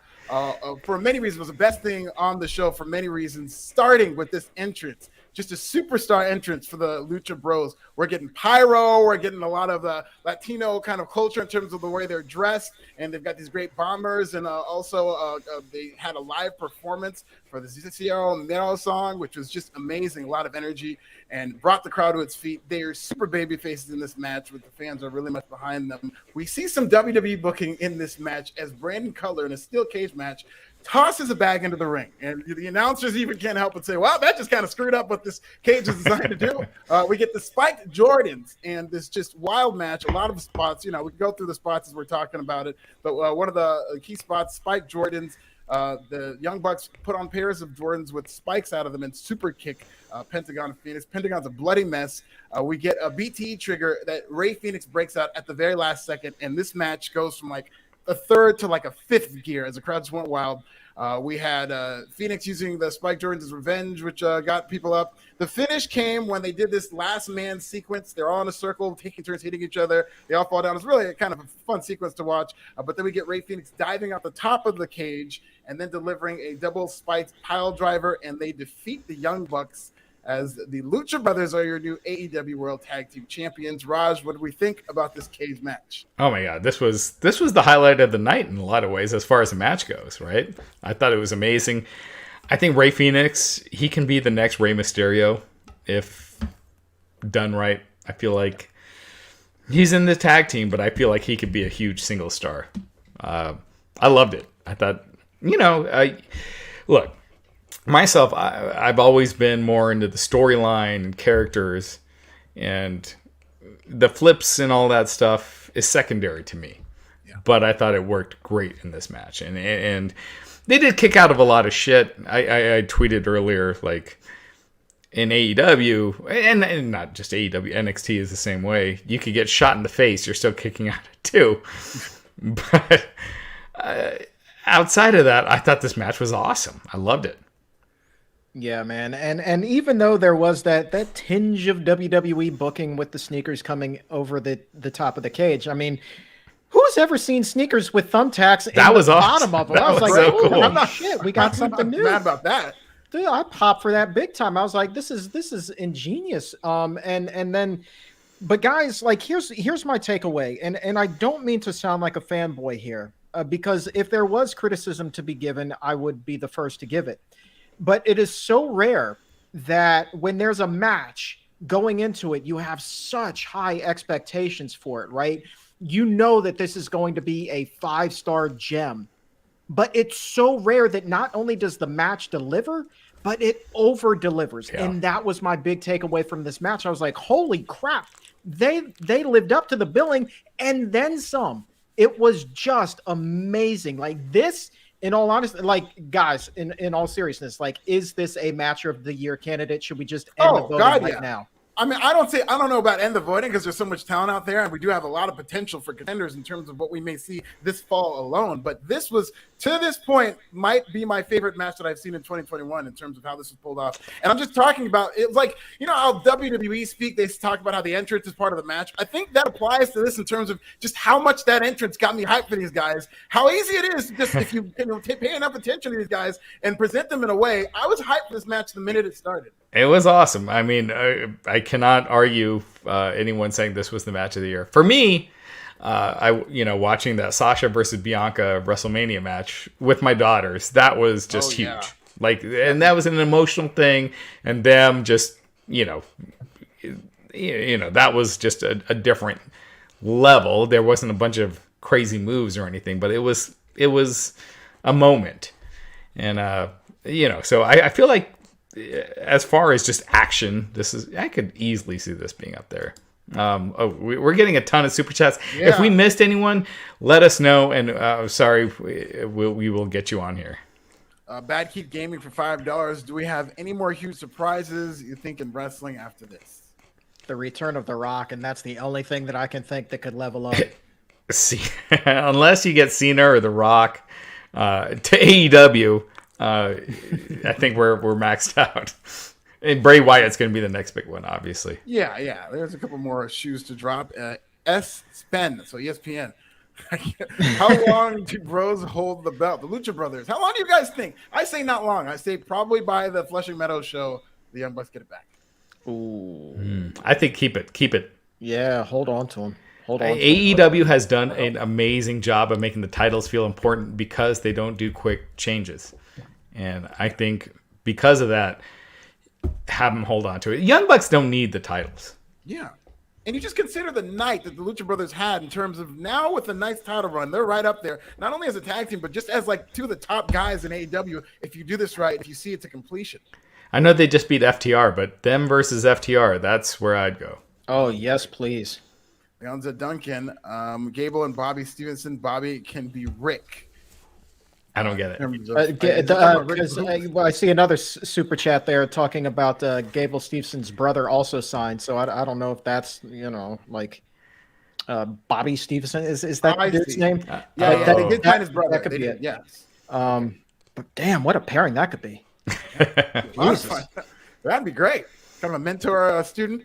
for many reasons, was the best thing on the show for many reasons, starting with this entrance. Just a superstar entrance for the Lucha Bros. We're getting pyro. We're getting a lot of the Latino kind of culture in terms of the way they're dressed. And they've got these great bombers. And also they had a live performance for the Cicero Mero song, which was just amazing. A lot of energy and brought the crowd to its feet. They are super baby faces in this match, with the fans are really much behind them. We see some WWE booking in this match as Brandon Cutler in a steel cage match tosses a bag into the ring, and the announcers even can't help but say, well, that just kind of screwed up what this cage is designed to do. We get the spiked Jordans, and this just wild match. A lot of spots, we can go through the spots as we're talking about it, but one of the key spots, spiked Jordans. The Young Bucks put on pairs of Jordans with spikes out of them and super kick Pentagon and Phoenix. Pentagon's a bloody mess. We get a BTE trigger that Ray Phoenix breaks out at the very last second, and this match goes from like a third to like a fifth gear as the crowd just went wild. We had Phoenix using the Spike Jordans as revenge, which got people up. The finish came when they did this last man sequence. They're all in a circle, taking turns hitting each other. They all fall down. It's really kind of a fun sequence to watch. But then we get Ray Phoenix diving off the top of the cage and then delivering a double spiked pile driver, and they defeat the Young Bucks as the Lucha Brothers are your new AEW World Tag Team Champions. Raj, what do we think about this cage match? Oh my God, this was the highlight of the night in a lot of ways as far as the match goes, right? I thought it was amazing. I think Ray Phoenix, he can be the next Rey Mysterio if done right. I feel like he's in the tag team, but I feel like he could be a huge single star. I loved it. I thought, look, myself, I've always been more into the storyline and characters, and the flips and all that stuff is secondary to me. Yeah. But I thought it worked great in this match, and they did kick out of a lot of shit. I tweeted earlier, like in AEW, and not just AEW, NXT is the same way. You could get shot in the face, you're still kicking out it too. But outside of that, I thought this match was awesome. I loved it. Yeah, man. And even though there was that tinge of WWE booking with the sneakers coming over the top of the cage, I mean, who's ever seen sneakers with thumbtacks in the bottom of them? I was like, so cool. Oh, shit, we got something new. Mad about that. Dude, I popped for that big time. I was like, this is ingenious. And then, but guys, like, here's my takeaway. And I don't mean to sound like a fanboy here, because if there was criticism to be given, I would be the first to give it. But it is so rare that when there's a match going into it, you have such high expectations for it, right? You know that this is going to be a 5-star gem. But it's so rare that not only does the match deliver, but it over-delivers. Yeah. And that was my big takeaway from this match. I was like, holy crap. They lived up to the billing and then some. It was just amazing. Like this... In all honesty, like, guys, in all seriousness, like, is this a match of the year candidate? Should we just end the voting now? I mean, I don't know about end the voting because there's so much talent out there, and we do have a lot of potential for contenders in terms of what we may see this fall alone. But this was, to this point, might be my favorite match that I've seen in 2021 in terms of how this was pulled off. And I'm just talking about, it's like, how WWE speak, they talk about how the entrance is part of the match. I think that applies to this in terms of just how much that entrance got me hyped for these guys, how easy it is just if you pay enough attention to these guys and present them in a way. I was hyped for this match the minute it started. It was awesome. I mean, I cannot argue anyone saying this was the match of the year. For me, watching that Sasha versus Bianca WrestleMania match with my daughters, that was just huge. Yeah. Like, and that was an emotional thing, and them just, that was just a different level. There wasn't a bunch of crazy moves or anything, but it was a moment, and so I feel like, as far as just action, I could easily see this being up there. We're getting a ton of super chats. Yeah. If we missed anyone, let us know. And sorry, we will get you on here. Bad Keep Gaming for $5. Do we have any more huge surprises you think in wrestling after this? The return of The Rock, and that's the only thing that I can think that could level up. See, unless you get Cena or The Rock to AEW. I think we're maxed out. And Bray Wyatt's going to be the next big one, obviously. Yeah. There's a couple more shoes to drop. S-Pen, so ESPN. How long do bros hold the belt? The Lucha Brothers. How long do you guys think? I say not long. I say probably by the Flushing Meadows show, the Young Bucks get it back. Ooh. I think keep it. Yeah, hold on to them. AEW has done an amazing job of making the titles feel important because they don't do quick changes. And I think because of that, have them hold on to it. Young Bucks don't need the titles. Yeah. And you just consider the night that the Lucha Brothers had in terms of now with a nice title run, they're right up there, not only as a tag team, but just as like two of the top guys in AEW. If you do this right, if you see it to completion. I know they just beat FTR, but them versus FTR, that's where I'd go. Oh, yes, please. Leonza Duncan, Gable and Bobby Stevenson. Bobby can be Rick. I don't get it. I see another super chat there talking about Gable Stevenson's brother also signed. So I don't know if that's, like Bobby Stevenson. Is that the dude's name? Yeah, he did sign his brother. That could be it. Yes. But damn, what a pairing that could be. That'd be great. Kind of a mentor student.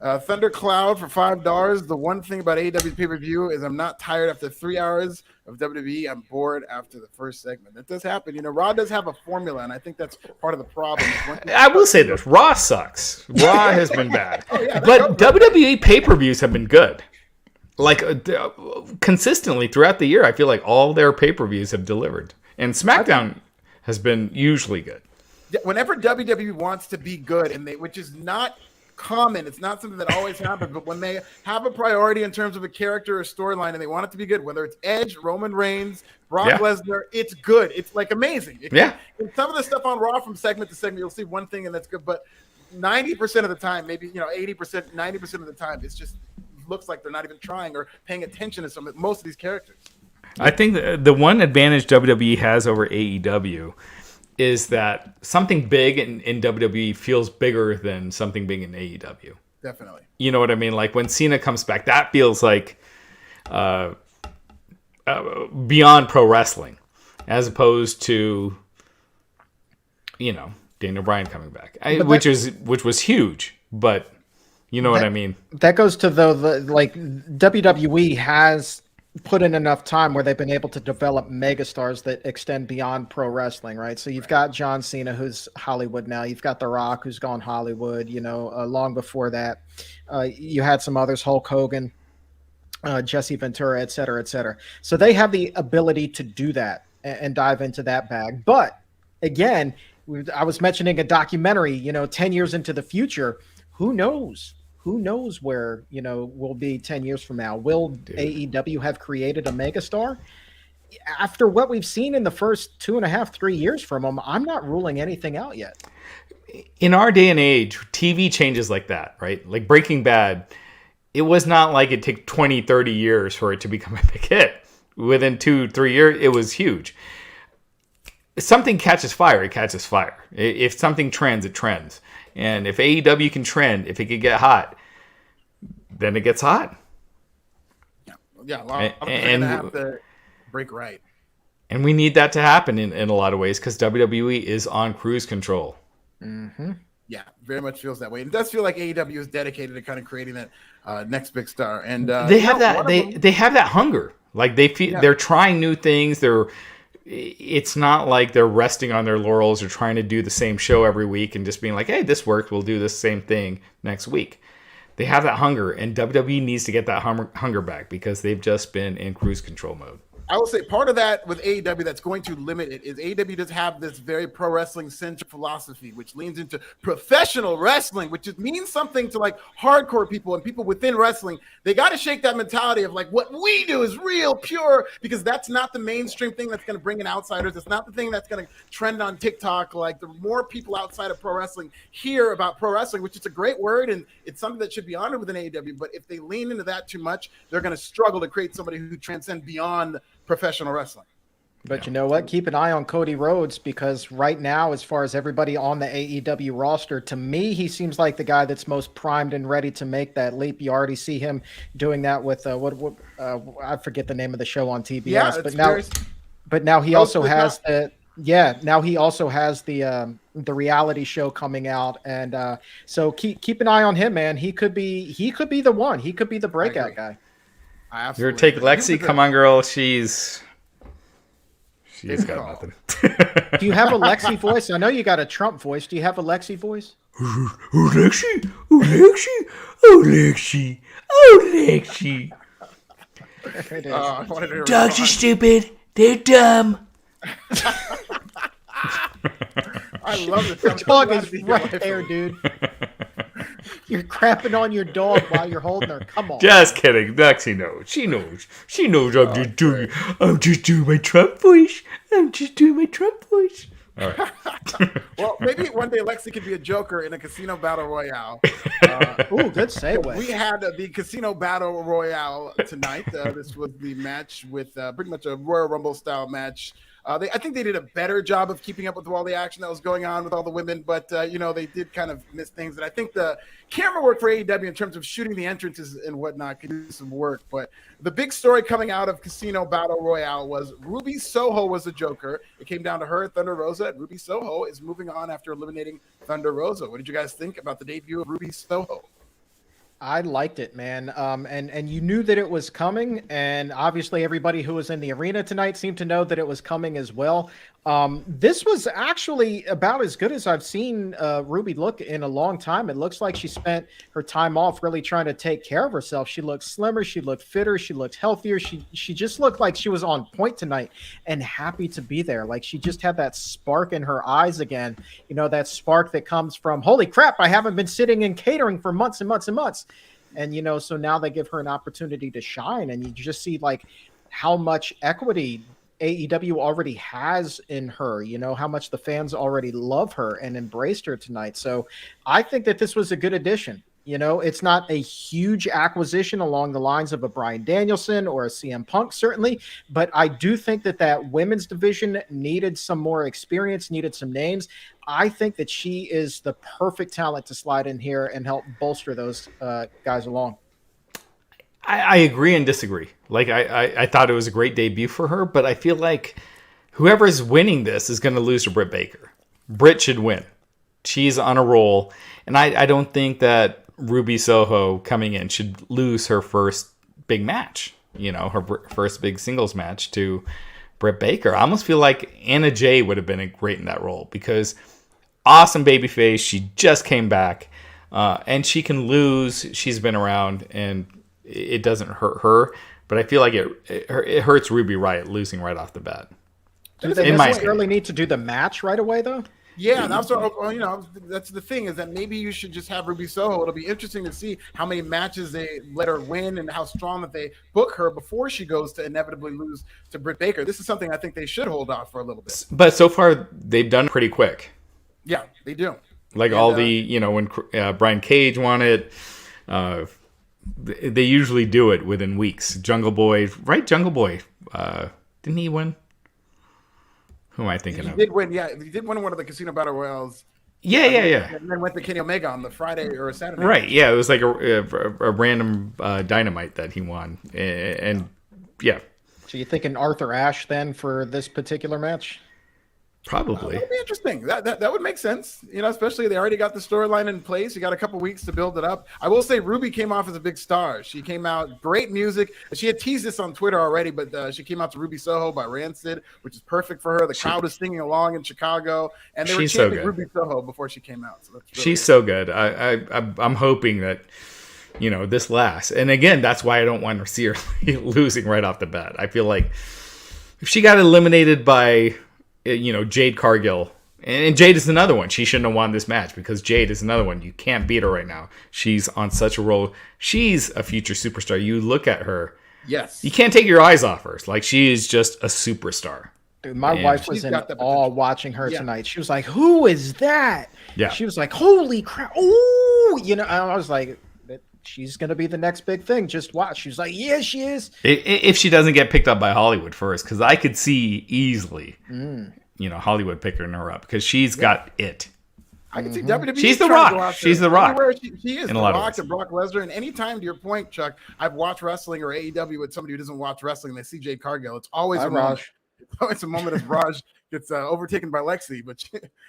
Thundercloud for $5. The one thing about AEW's pay-per-view is I'm not tired after 3 hours of WWE. I'm bored after the first segment. That does happen. Raw does have a formula, and I think that's part of the problem. I will say this. Raw sucks. Raw has been bad. But WWE pay-per-views have been good. Like, consistently throughout the year, I feel like all their pay-per-views have delivered. And SmackDown has been usually good. Whenever WWE wants to be good, which is not common, it's not something that always happens, but when they have a priority in terms of a character or storyline and they want it to be good, whether it's Edge, Roman Reigns, Brock Lesnar, it's good. It's like amazing. And some of the stuff on Raw from segment to segment, you'll see one thing and that's good, but 90% of the time, maybe 80%, 90% of the time, it's just looks like they're not even trying or paying attention to most of these characters. I think the one advantage WWE has over AEW is that something big in WWE feels bigger than something big in AEW. Definitely. You know what I mean? Like when Cena comes back, that feels like beyond pro wrestling, as opposed to, Daniel Bryan coming back, which was huge, but you know what I mean? That goes to WWE has put in enough time where they've been able to develop megastars that extend beyond pro wrestling, right? So you've got John Cena, who's Hollywood now. You've got The Rock, who's gone Hollywood. Long before that, you had some others: Hulk Hogan, Jesse Ventura, et cetera, et cetera. So they have the ability to do that and dive into that bag. But again, I was mentioning a documentary. 10 years into the future, who knows? Who knows where, we'll be 10 years from now? Will AEW have created a megastar? After what we've seen in the first 2.5, 3 years from them, I'm not ruling anything out yet. In our day and age, TV changes like that, right? Like Breaking Bad, it was not like it took 20, 30 years for it to become a big hit. Within 2-3 years, it was huge. If something catches fire, it catches fire. If something trends, it trends. And if AEW can trend, if it can get hot, then it gets hot. Yeah, a lot of people are going to have to break right. And we need that to happen in a lot of ways because WWE is on cruise control. Mm-hmm. Yeah, very much feels that way. It does feel like AEW is dedicated to kind of creating that next big star. And they have that. They have that hunger. Like they're trying new things. It's not like they're resting on their laurels or trying to do the same show every week and just being like, hey, this worked, we'll do the same thing next week. They have that hunger, and WWE needs to get that hunger back because they've just been in cruise control mode. I will say part of that with AEW that's going to limit it is AEW does have this very pro wrestling centric philosophy, which leans into professional wrestling, which means something to like hardcore people and people within wrestling. They got to shake that mentality of like what we do is real, pure, because that's not the mainstream thing that's going to bring in outsiders. It's not the thing that's going to trend on TikTok. Like the more people outside of pro wrestling hear about pro wrestling, which is a great word and it's something that should be honored within AEW. But if they lean into that too much, they're going to struggle to create somebody who transcends beyond professional wrestling. But you know what? Keep an eye on Cody Rhodes because right now, as far as everybody on the AEW roster, to me, he seems like the guy that's most primed and ready to make that leap. You already see him doing that with I forget the name of the show on TBS. Yeah, but now he also has the reality show coming out, and so keep an eye on him, man. He could be the one. He could be the breakout guy. You're take Lexi. Come on, girl. She's got nothing. Do you have a Lexi voice? I know you got a Trump voice. Do you have a Lexi voice? Oh, Lexi. Oh, Lexi. Oh, Lexi. Oh, Lexi. Dogs are stupid. They're dumb. I love it. Your dog is right there, dude. You're crapping on your dog while you're holding her. Come on. Just kidding. Lexi knows. She knows. She knows I'm just doing my Trump voice. I'm just doing my Trump voice. All right. Well, maybe one day Lexi could be a Joker in a casino battle royale. Ooh, good segue. We had the casino battle royale tonight. This was the match with pretty much a Royal Rumble style match. I think they did a better job of keeping up with all the action that was going on with all the women, but they did kind of miss things. And I think the camera work for AEW in terms of shooting the entrances and whatnot could do some work. But the big story coming out of Casino Battle Royale was Ruby Soho was the Joker. It came down to her, Thunder Rosa, and Ruby Soho is moving on after eliminating Thunder Rosa. What did you guys think about the debut of Ruby Soho? I liked it, man. And you knew that it was coming, and obviously everybody who was in the arena tonight seemed to know that it was coming as well. This was actually about as good as I've seen Ruby look in a long time. It looks like she spent her time off really trying to take care of herself. She looked slimmer, she looked fitter, she looked healthier. She just looked like she was on point tonight and happy to be there. Like she just had that spark in her eyes again. That spark that comes from, holy crap, I haven't been sitting in catering for months and months and months. And, so now they give her an opportunity to shine, and you just see like how much equity AEW already has in her, how much the fans already love her and embraced her tonight. So I think that this was a good addition. It's not a huge acquisition along the lines of a Bryan Danielson or a CM Punk, certainly, but I do think that women's division needed some more experience, needed some names. I think that she is the perfect talent to slide in here and help bolster those guys along. I agree and disagree. Like I thought it was a great debut for her, but I feel like whoever's winning this is going to lose to Britt Baker. Britt should win. She's on a roll, and I don't think that Ruby Soho coming in should lose her first big match, her first big singles match to Britt Baker. I almost feel like Anna Jay would have been great in that role because awesome babyface. She just came back, and she can lose. She's been around, and it doesn't hurt her. But I feel like it hurts Ruby Riott losing right off the bat. Do they necessarily need to do the match right away, though? Yeah, and also, that's the thing is that maybe you should just have Ruby Soho. It'll be interesting to see how many matches they let her win and how strong that they book her before she goes to inevitably lose to Britt Baker. This is something I think they should hold off for a little bit. But so far, they've done pretty quick. Yeah, they do. Like when Brian Cage won it, they usually do it within weeks. Jungle Boy, right? Jungle Boy, didn't he win? Who am I thinking of? He did win, yeah. He did win one of the Casino Battle Royales. Yeah. And then went to Kenny Omega on the Friday or a Saturday. Right, yeah. It was like a random Dynamite that he won. And yeah. So you thinking Arthur Ashe then for this particular match? Probably. That would be interesting. That would make sense. Especially they already got the storyline in place. You got a couple weeks to build it up. I will say Ruby came off as a big star. She came out, great music. She had teased this on Twitter already, but she came out to Ruby Soho by Rancid, which is perfect for her. The crowd is singing along in Chicago, and they were chanting Ruby Soho before she came out. So that's really so good. I'm hoping that this lasts. And again, that's why I don't want to see her losing right off the bat. I feel like if she got eliminated by Jade Cargill, and Jade is another one. She shouldn't have won this match because Jade is another one. You can't beat her right now. She's on such a roll. She's a future superstar. You look at her. Yes. You can't take your eyes off her. Like, she is just a superstar. Dude, my wife was in awe watching her tonight. She was like, who is that? Yeah. She was like, holy crap. Oh, I was like, she's going to be the next big thing. Just watch. She was like, yeah, she is. If she doesn't get picked up by Hollywood first, because I could see easily, Hollywood picking her up because she's got it. I can see WWE. She's the Rock. She's the Rock. She is the Rock and Brock Lesnar. And anytime, to your point, Chuck, I've watched wrestling or AEW with somebody who doesn't watch wrestling. They see Jade Cargill. It's always a moment. It's always a moment as Raj gets overtaken by Lexi, but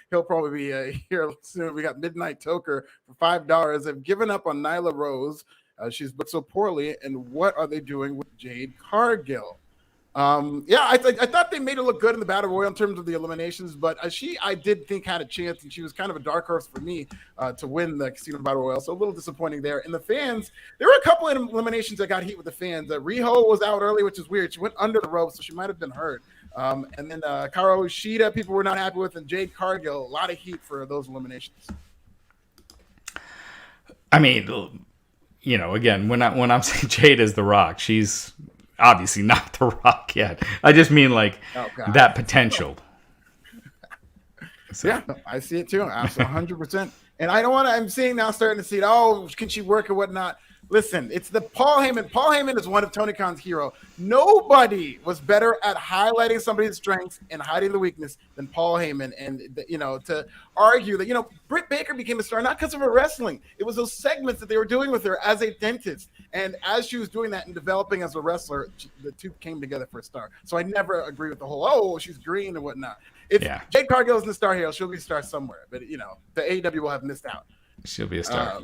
he'll probably be here soon. We got Midnight Toker for $5. They've given up on Nyla Rose. She's booked so poorly. And what are they doing with Jade Cargill? I thought they made her look good in the Battle Royal in terms of the eliminations, but I did think had a chance, and she was kind of a dark horse for me to win the Casino Battle Royal. So a little disappointing there. And the fans, there were a couple of eliminations that got heat with the fans. Riho was out early, which is weird. She went under the rope, so she might have been hurt. And then Karo Ishida, people were not happy with, and Jade Cargill, a lot of heat for those eliminations. I mean, you know, again, when I'm saying Jade is The Rock, she's obviously not The Rock yet. I just mean like that potential. So. Yeah, I see it too. Absolutely, 100%. And I don't want to. I'm seeing now, starting to see it. Oh, can she work or whatnot? Listen, it's the Paul Heyman. Paul Heyman is one of Tony Khan's hero. Nobody was better at highlighting somebody's strengths and hiding the weakness than Paul Heyman. And, you know, to argue that, you know, Britt Baker became a star not because of her wrestling. It was those segments that they were doing with her as a dentist. And as she was doing that and developing as a wrestler, the two came together for a star. So I never agree with the whole, oh, she's green and whatnot. If Jade Cargill isn't a star hero, she'll be a star somewhere. But, you know, the AEW will have missed out. She'll be a star.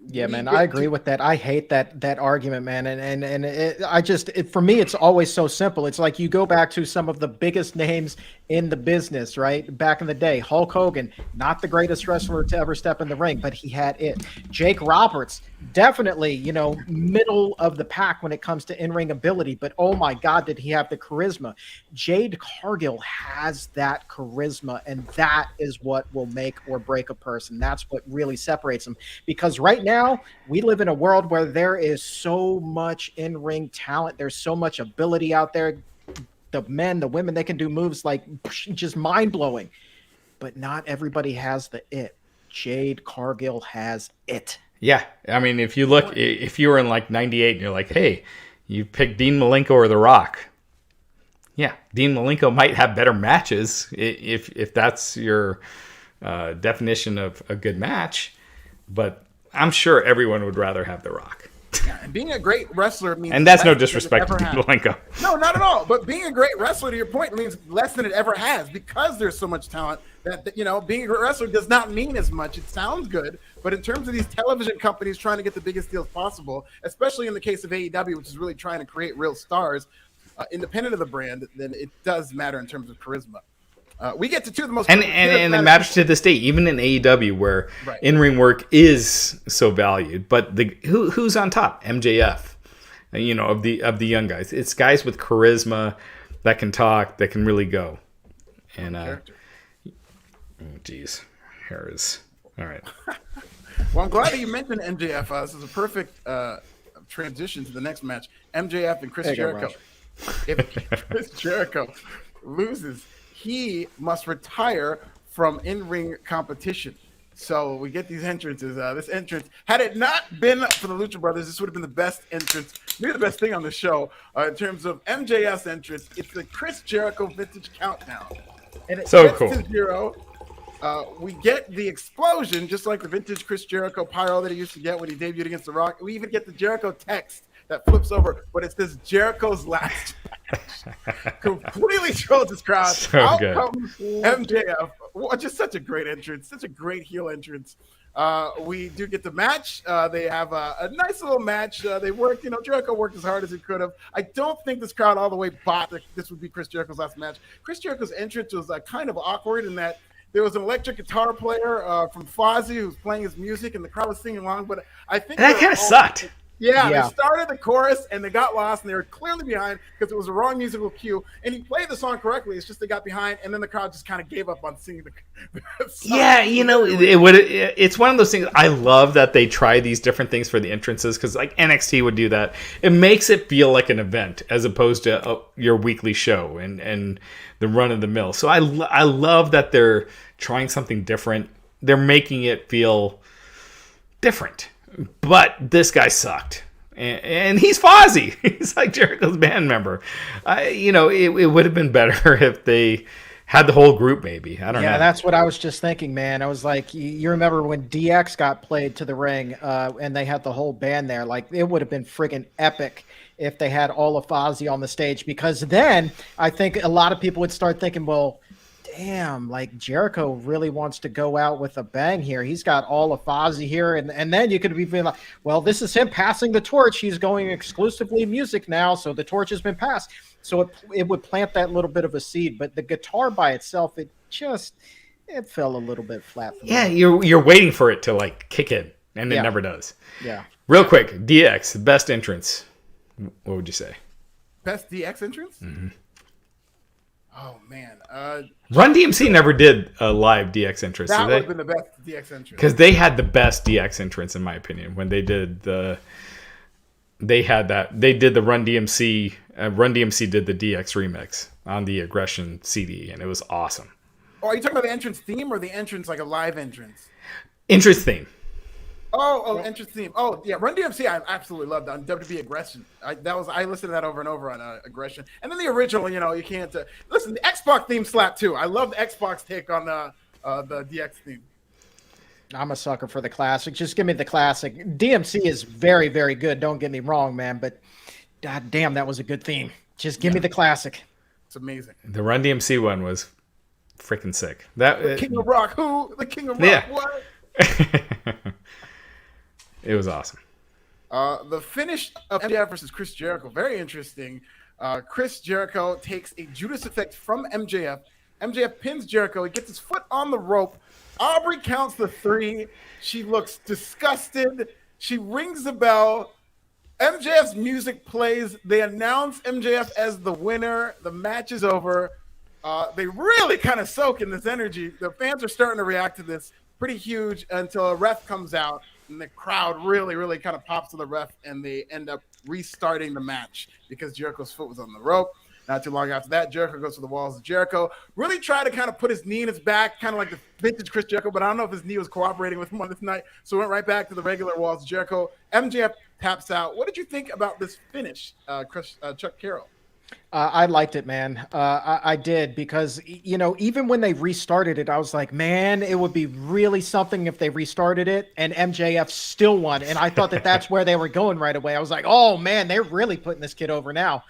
Yeah, man, I agree with that. I hate that argument, man. And for me, it's always so simple. It's like you go back to some of the biggest names in the business, right? Back in the day, Hulk Hogan, not the greatest wrestler to ever step in the ring, but he had it. Jake Roberts, definitely, you know, middle of the pack when it comes to in-ring ability, but oh my God, did he have the charisma? Jade Cargill has that charisma, and that is what will make or break a person. That's what really separates them, because right now we live in a world where there is so much in-ring talent. There's so much ability out there. The men, the women, they can do moves like just mind-blowing, but not everybody has the it. Jade Cargill has it. Yeah. I mean, if you look, if you were in like 98 and you're like, hey, you pick Dean Malenko or The Rock. Yeah. Dean Malenko might have better matches if that's your definition of a good match, but I'm sure everyone would rather have The Rock. Yeah, and being a great wrestler means, and that's no disrespect to Malenko. No, not at all. But being a great wrestler, to your point, means less than it ever has, because there's so much talent that, you know, being a great wrestler does not mean as much. It sounds good, but in terms of these television companies trying to get the biggest deals possible, especially in the case of AEW, which is really trying to create real stars, independent of the brand, then it does matter in terms of charisma. We get to two of the most and it matters to this day, even in AEW, where in-ring work is so valued. But who's on top? MJF, you know, of the young guys. It's guys with charisma that can talk, that can really go. And geez, here is all right. Well, I'm glad that you mentioned MJF. This is a perfect transition to the next match: MJF and Chris Jericho. If Chris Jericho loses, he must retire from in-ring competition. So we get these entrances. This entrance, had it not been for the Lucha Brothers, this would have been the best entrance, maybe the best thing on the show in terms of MJF's entrance. It's the Chris Jericho Vintage Countdown. And it so gets cool. to 0. We get the explosion, just like the vintage Chris Jericho pyro that he used to get when he debuted against The Rock. We even get the Jericho text that flips over, but it says Jericho's last match. Completely trolls his crowd. So Out good. comes MJF. Well, just such a great entrance, such a great heel entrance. We do get the match. They have a nice little match. They worked, you know, Jericho worked as hard as he could have. I don't think this crowd all the way bought that this would be Chris Jericho's last match. Chris Jericho's entrance was kind of awkward in that there was an electric guitar player from Fozzy who was playing his music, and the crowd was singing along. But I think that kind of sucked. Yeah, they started the chorus and they got lost, and they were clearly behind because it was a wrong musical cue. And he played the song correctly. It's just they got behind, and then the crowd just kind of gave up on singing the song. Yeah, you know, it's one of those things. I love that they try these different things for the entrances, because like NXT would do that. It makes it feel like an event as opposed to your weekly show and the run of the mill. So I love that they're trying something different. They're making it feel different. But this guy sucked. And he's Fozzy. He's like Jericho's band member. You know, it would have been better if they had the whole group maybe. I don't know. Yeah, that's what I was just thinking, man. I was like, you remember when DX got played to the ring and they had the whole band there? Like, it would have been friggin' epic if they had all of Fozzy on the stage, because then I think a lot of people would start thinking, well, damn, like Jericho really wants to go out with a bang here. He's got all of Fozzy here. And then you could be feeling like, well, this is him passing the torch. He's going exclusively music now. So the torch has been passed. So it would plant that little bit of a seed. But the guitar by itself, it fell a little bit flat for me. Yeah, you're waiting for it to like kick in, and it never does. Yeah. Real quick, DX, best entrance. What would you say? Best DX entrance? Mm-hmm. Oh man, Run DMC never did a live DX entrance, that did would they? have been the best DX entrance. Because they had the best DX entrance, in my opinion, when they did the. They had that. They did the Run DMC. Run DMC did the DX remix on the Aggression CD, and it was awesome. Oh, are you talking about the entrance theme or the entrance like a live entrance? Entrance theme. Entrance theme. Oh, yeah, Run DMC. I absolutely loved on WWE Aggression. I listened to that over and over on Aggression, and then the original. You can't listen. The Xbox theme slap too. I love the Xbox take on the DX theme. I'm a sucker for the classic. Just give me the classic. DMC is very, very good. Don't get me wrong, man. But god damn, that was a good theme. Just give me the classic. It's amazing. The Run DMC one was freaking sick. That King of Rock. Who? The King of Rock. Yeah. What? It was awesome. The finish of MJF versus Chris Jericho. Very interesting. Chris Jericho takes a Judas effect from MJF. MJF pins Jericho. He gets his foot on the rope. Aubrey counts the 3. She looks disgusted. She rings the bell. MJF's music plays. They announce MJF as the winner. The match is over. They really kind of soak in this energy. The fans are starting to react to this pretty huge until a ref comes out, and the crowd really, really kind of pops to the ref, and they end up restarting the match because Jericho's foot was on the rope. Not too long after that, Jericho goes to the walls of Jericho. Really tried to kind of put his knee in his back, kind of like the vintage Chris Jericho, but I don't know if his knee was cooperating with him on this night. So went right back to the regular walls of Jericho. MJF taps out. What did you think about this finish, Chuck Carroll? I liked it, man. I did because, even when they restarted it, I was like, man, it would be really something if they restarted it and MJF still won. And I thought that's where they were going right away. I was like, oh, man, they're really putting this kid over now.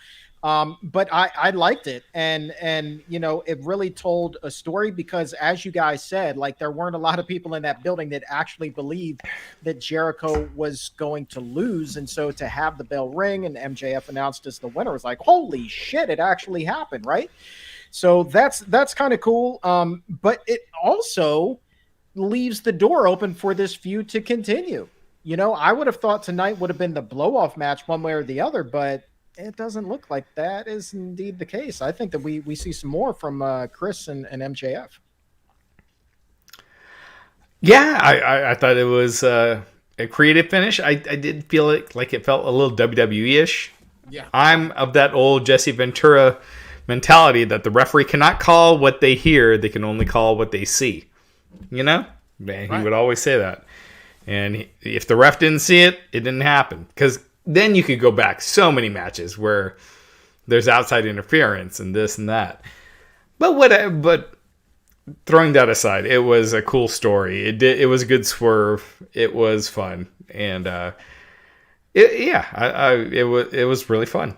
But I liked it. And it really told a story because, as you guys said, like, there weren't a lot of people in that building that actually believed that Jericho was going to lose. And so to have the bell ring and MJF announced as the winner was like, holy shit, it actually happened. Right. So that's kind of cool. But it also leaves the door open for this feud to continue. I would have thought tonight would have been the blow off match one way or the other, but it doesn't look like that is indeed the case. I think that we see some more from Chris and MJF. Yeah, I thought it was a creative finish. I did feel like it felt a little WWE-ish. Yeah. I'm of that old Jesse Ventura mentality that the referee cannot call what they hear. They can only call what they see. He would always say that. And if the ref didn't see it, it didn't happen. Because then you could go back so many matches where there's outside interference and this and that. But throwing that aside, it was a cool story. It was a good swerve. It was fun, and it was really fun.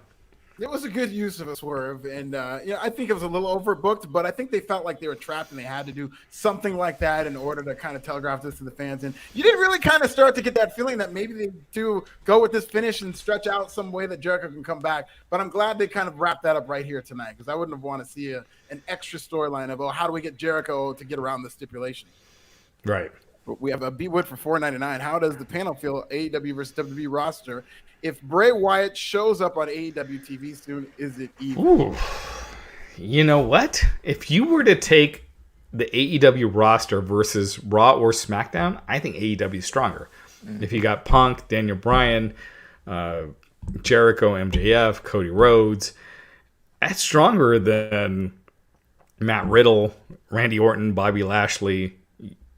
It was a good use of a swerve, and I think it was a little overbooked, but I think they felt like they were trapped and they had to do something like that in order to kind of telegraph this to the fans. And you didn't really kind of start to get that feeling that maybe they do go with this finish and stretch out some way that Jericho can come back. But I'm glad they kind of wrapped that up right here tonight, because I wouldn't have wanted to see an extra storyline of, how do we get Jericho to get around the stipulation? Right. But we have a B Wood for $4.99. How does the panel feel AEW versus WWE roster? If Bray Wyatt shows up on AEW TV soon, is it even? Ooh. You know what? If you were to take the AEW roster versus Raw or SmackDown, I think AEW is stronger. If you got Punk, Daniel Bryan, Jericho, MJF, Cody Rhodes, that's stronger than Matt Riddle, Randy Orton, Bobby Lashley.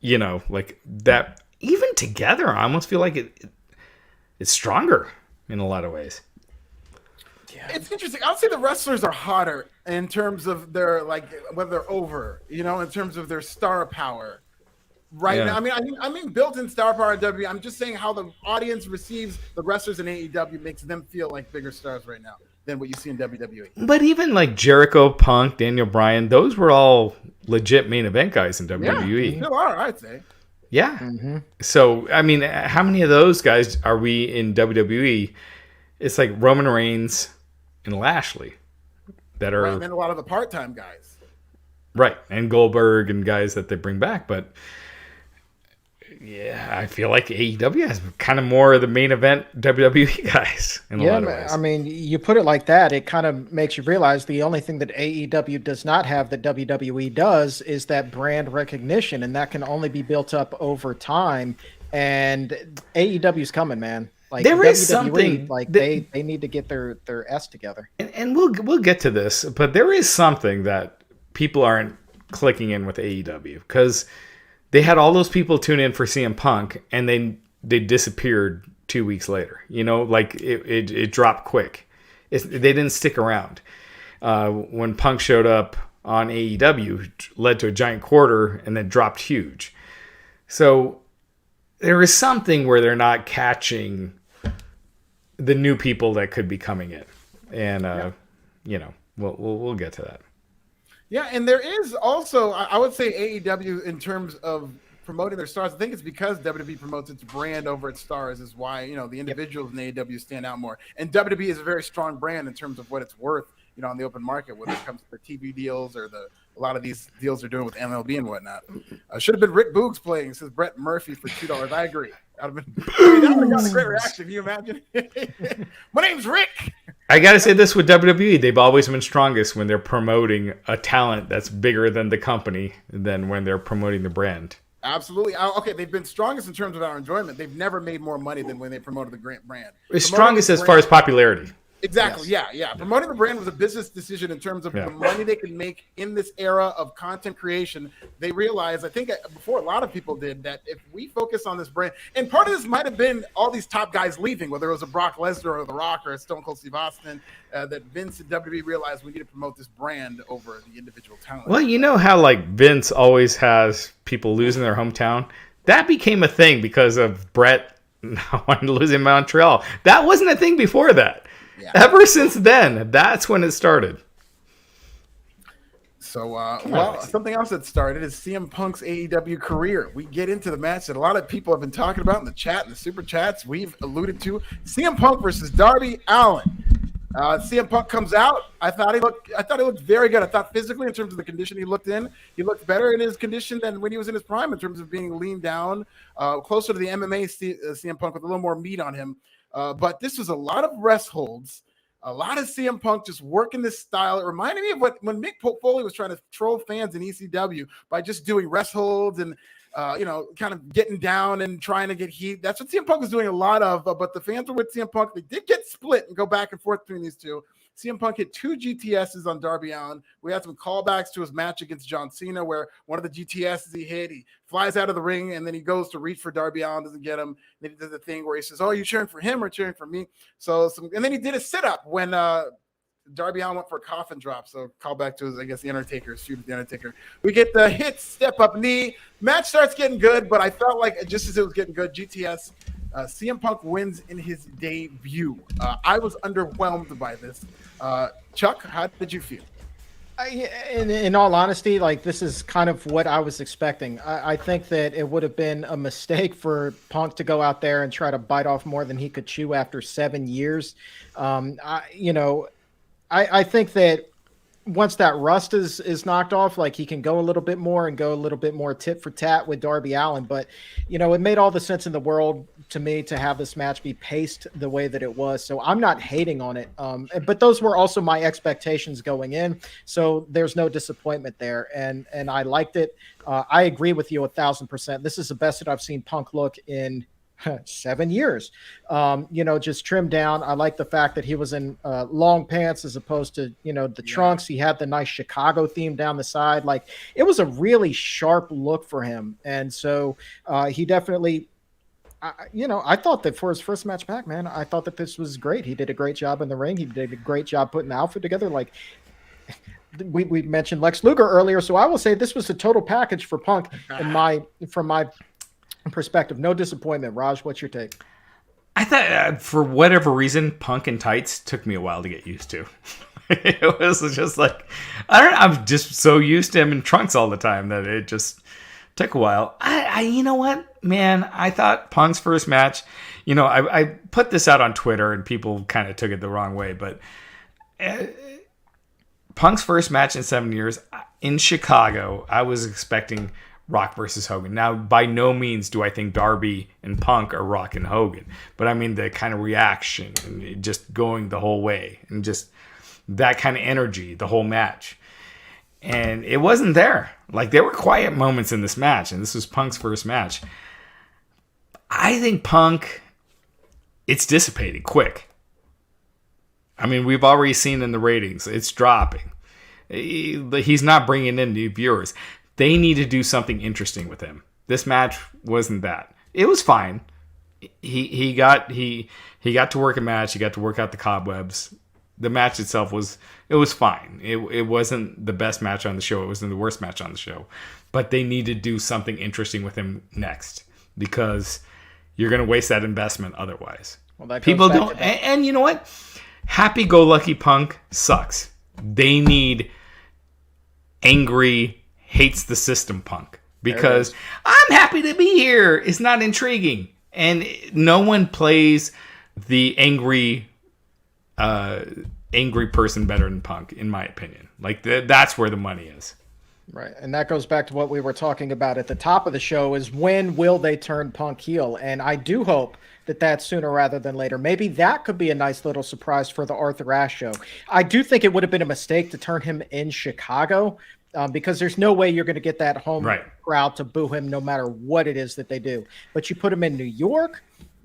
Like that. Even together, I almost feel like it's stronger in a lot of ways. Yeah. It's interesting. I'll say the wrestlers are hotter in terms of their, whether they're over, in terms of their star power right now. I mean, built-in star power in WWE. I'm just saying how the audience receives the wrestlers in AEW makes them feel like bigger stars right now than what you see in WWE. But even like Jericho, Punk, Daniel Bryan, those were all legit main event guys in WWE. Yeah, still are, I'd say. Yeah. Mm-hmm. So, I mean, how many of those guys are we in WWE? It's like Roman Reigns and Lashley that are... Right, and a lot of the part-time guys. Right, and Goldberg and guys that they bring back. But Yeah, I feel like AEW has kind of more of the main event WWE guys in a lot of ways. I mean, you put it like that, it kind of makes you realize the only thing that AEW does not have that WWE does is that brand recognition, and that can only be built up over time. And AEW's coming, man. Like there is WWE, something like they need to get their S together. And we'll get to this, but there is something that people aren't clicking in with AEW because they had all those people tune in for CM Punk and they disappeared 2 weeks later. You know, like it dropped quick. They didn't stick around. When Punk showed up on AEW, led to a giant quarter and then dropped huge. So there is something where they're not catching the new people that could be coming in, and you know, we'll get to that. Yeah, and there is also, I would say AEW in terms of promoting their stars. I think it's because WWE promotes its brand over its stars is why, you know, the individuals in AEW stand out more. And WWE is a very strong brand in terms of what it's worth, you know, on the open market, whether it comes to the TV deals or a lot of these deals they're doing with MLB and whatnot. Should have been Rick Boogs playing, says Brett Murphy for $2. I agree. That would have got a great reaction. Can you imagine? My name's Rick. I gotta say this with WWE, they've always been strongest when they're promoting a talent that's bigger than the company than when they're promoting the brand. Absolutely. Okay, they've been strongest in terms of our enjoyment. They've never made more money than when they promoted the brand. Strongest as far as popularity. Exactly. Yes. Yeah. Promoting the brand was a business decision in terms of the money they can make in this era of content creation. They realized, I think before a lot of people did, that if we focus on this brand, and part of this might have been all these top guys leaving, whether it was a Brock Lesnar or The Rock or a Stone Cold Steve Austin, that Vince and WWE realized we need to promote this brand over the individual talent. Well, you know how like Vince always has people losing their hometown? That became a thing because of Bret wanting to lose in Montreal. That wasn't a thing before that. Yeah. Ever since then, that's when it started. So, well, something else that started is CM Punk's AEW career. We get into the match that a lot of people have been talking about in the chat and the super chats. We've alluded to CM Punk versus Darby Allen. CM Punk comes out. I thought he looked very good. I thought physically, in terms of the condition he looked better in his condition than when he was in his prime, in terms of being leaned down, closer to the MMA CM Punk with a little more meat on him. But this was a lot of rest holds, a lot of CM Punk just working this style. It reminded me of when Mick Foley was trying to troll fans in ECW by just doing rest holds and, kind of getting down and trying to get heat. That's what CM Punk was doing a lot of. But the fans were with CM Punk. They did get split and go back and forth between these two. CM Punk hit 2 GTSs on Darby Allen. We had some callbacks to his match against John Cena where one of the GTSs he hit, he flies out of the ring and then he goes to reach for Darby Allen, doesn't get him. Then he does the thing where he says, "Oh, you cheering for him or cheering for me?" And then he did a sit-up when Darby Allen went for a coffin drop. So call back to his, I guess, the Undertaker's feud with the Undertaker. We get the hit, step up knee. Match starts getting good, but I felt like just as it was getting good, GTS, CM Punk wins in his debut. I was underwhelmed by this. Chuck, how did you feel? In all honesty, like this is kind of what I was expecting. I think that it would have been a mistake for Punk to go out there and try to bite off more than he could chew after 7 years. I think that once that rust is knocked off, like he can go a little bit more and go a little bit more tit for tat with Darby Allen. But, it made all the sense in the world to me to have this match be paced the way that it was. So I'm not hating on it. But those were also my expectations going in. So there's no disappointment there. And I liked it. I agree with you 1,000%. This is the best that I've seen Punk look in 7 years. Just trimmed down. I like the fact that he was in long pants as opposed to the trunks. He had the nice Chicago theme down the side. Like it was a really sharp look for him, and so he definitely I thought that for his first match back, man, I thought that this was great. He did a great job in the ring. He did a great job putting the outfit together. Like we mentioned Lex Luger earlier, so I will say this was a total package for Punk from my perspective. No disappointment. Raj, what's your take? I thought for whatever reason, Punk in tights took me a while to get used to. It was just like, I'm just so used to him in trunks all the time that it just took a while. You know what, man? I thought Punk's first match, I put this out on Twitter and people kind of took it the wrong way, but Punk's first match in 7 years in Chicago, I was expecting Rock versus Hogan. Now, by no means do I think Darby and Punk are Rock and Hogan, but I mean the kind of reaction and just going the whole way and just that kind of energy, the whole match. And it wasn't there. Like, there were quiet moments in this match, and this was Punk's first match. I think Punk, it's dissipated quick. I mean, we've already seen in the ratings, it's dropping. He's not bringing in new viewers. They need to do something interesting with him. This match wasn't that. It was fine. He got to work a match. He got to work out the cobwebs. The match itself was fine. It wasn't the best match on the show. It wasn't the worst match on the show. But they need to do something interesting with him next, because you're going to waste that investment otherwise. Well, people don't. And you know what? Happy-go-lucky Punk sucks. They need angry, hates the system Punk, because I'm happy to be here is not intriguing, and no one plays the angry person better than Punk, in my opinion. Like, that's where the money is. Right, and that goes back to what we were talking about at the top of the show, is when will they turn Punk heel? And I do hope that that's sooner rather than later. Maybe that could be a nice little surprise for the Arthur Ashe show. I do think it would have been a mistake to turn him in Chicago, because there's no way you're going to get that home crowd to boo him no matter what it is that they do. But you put him in New York,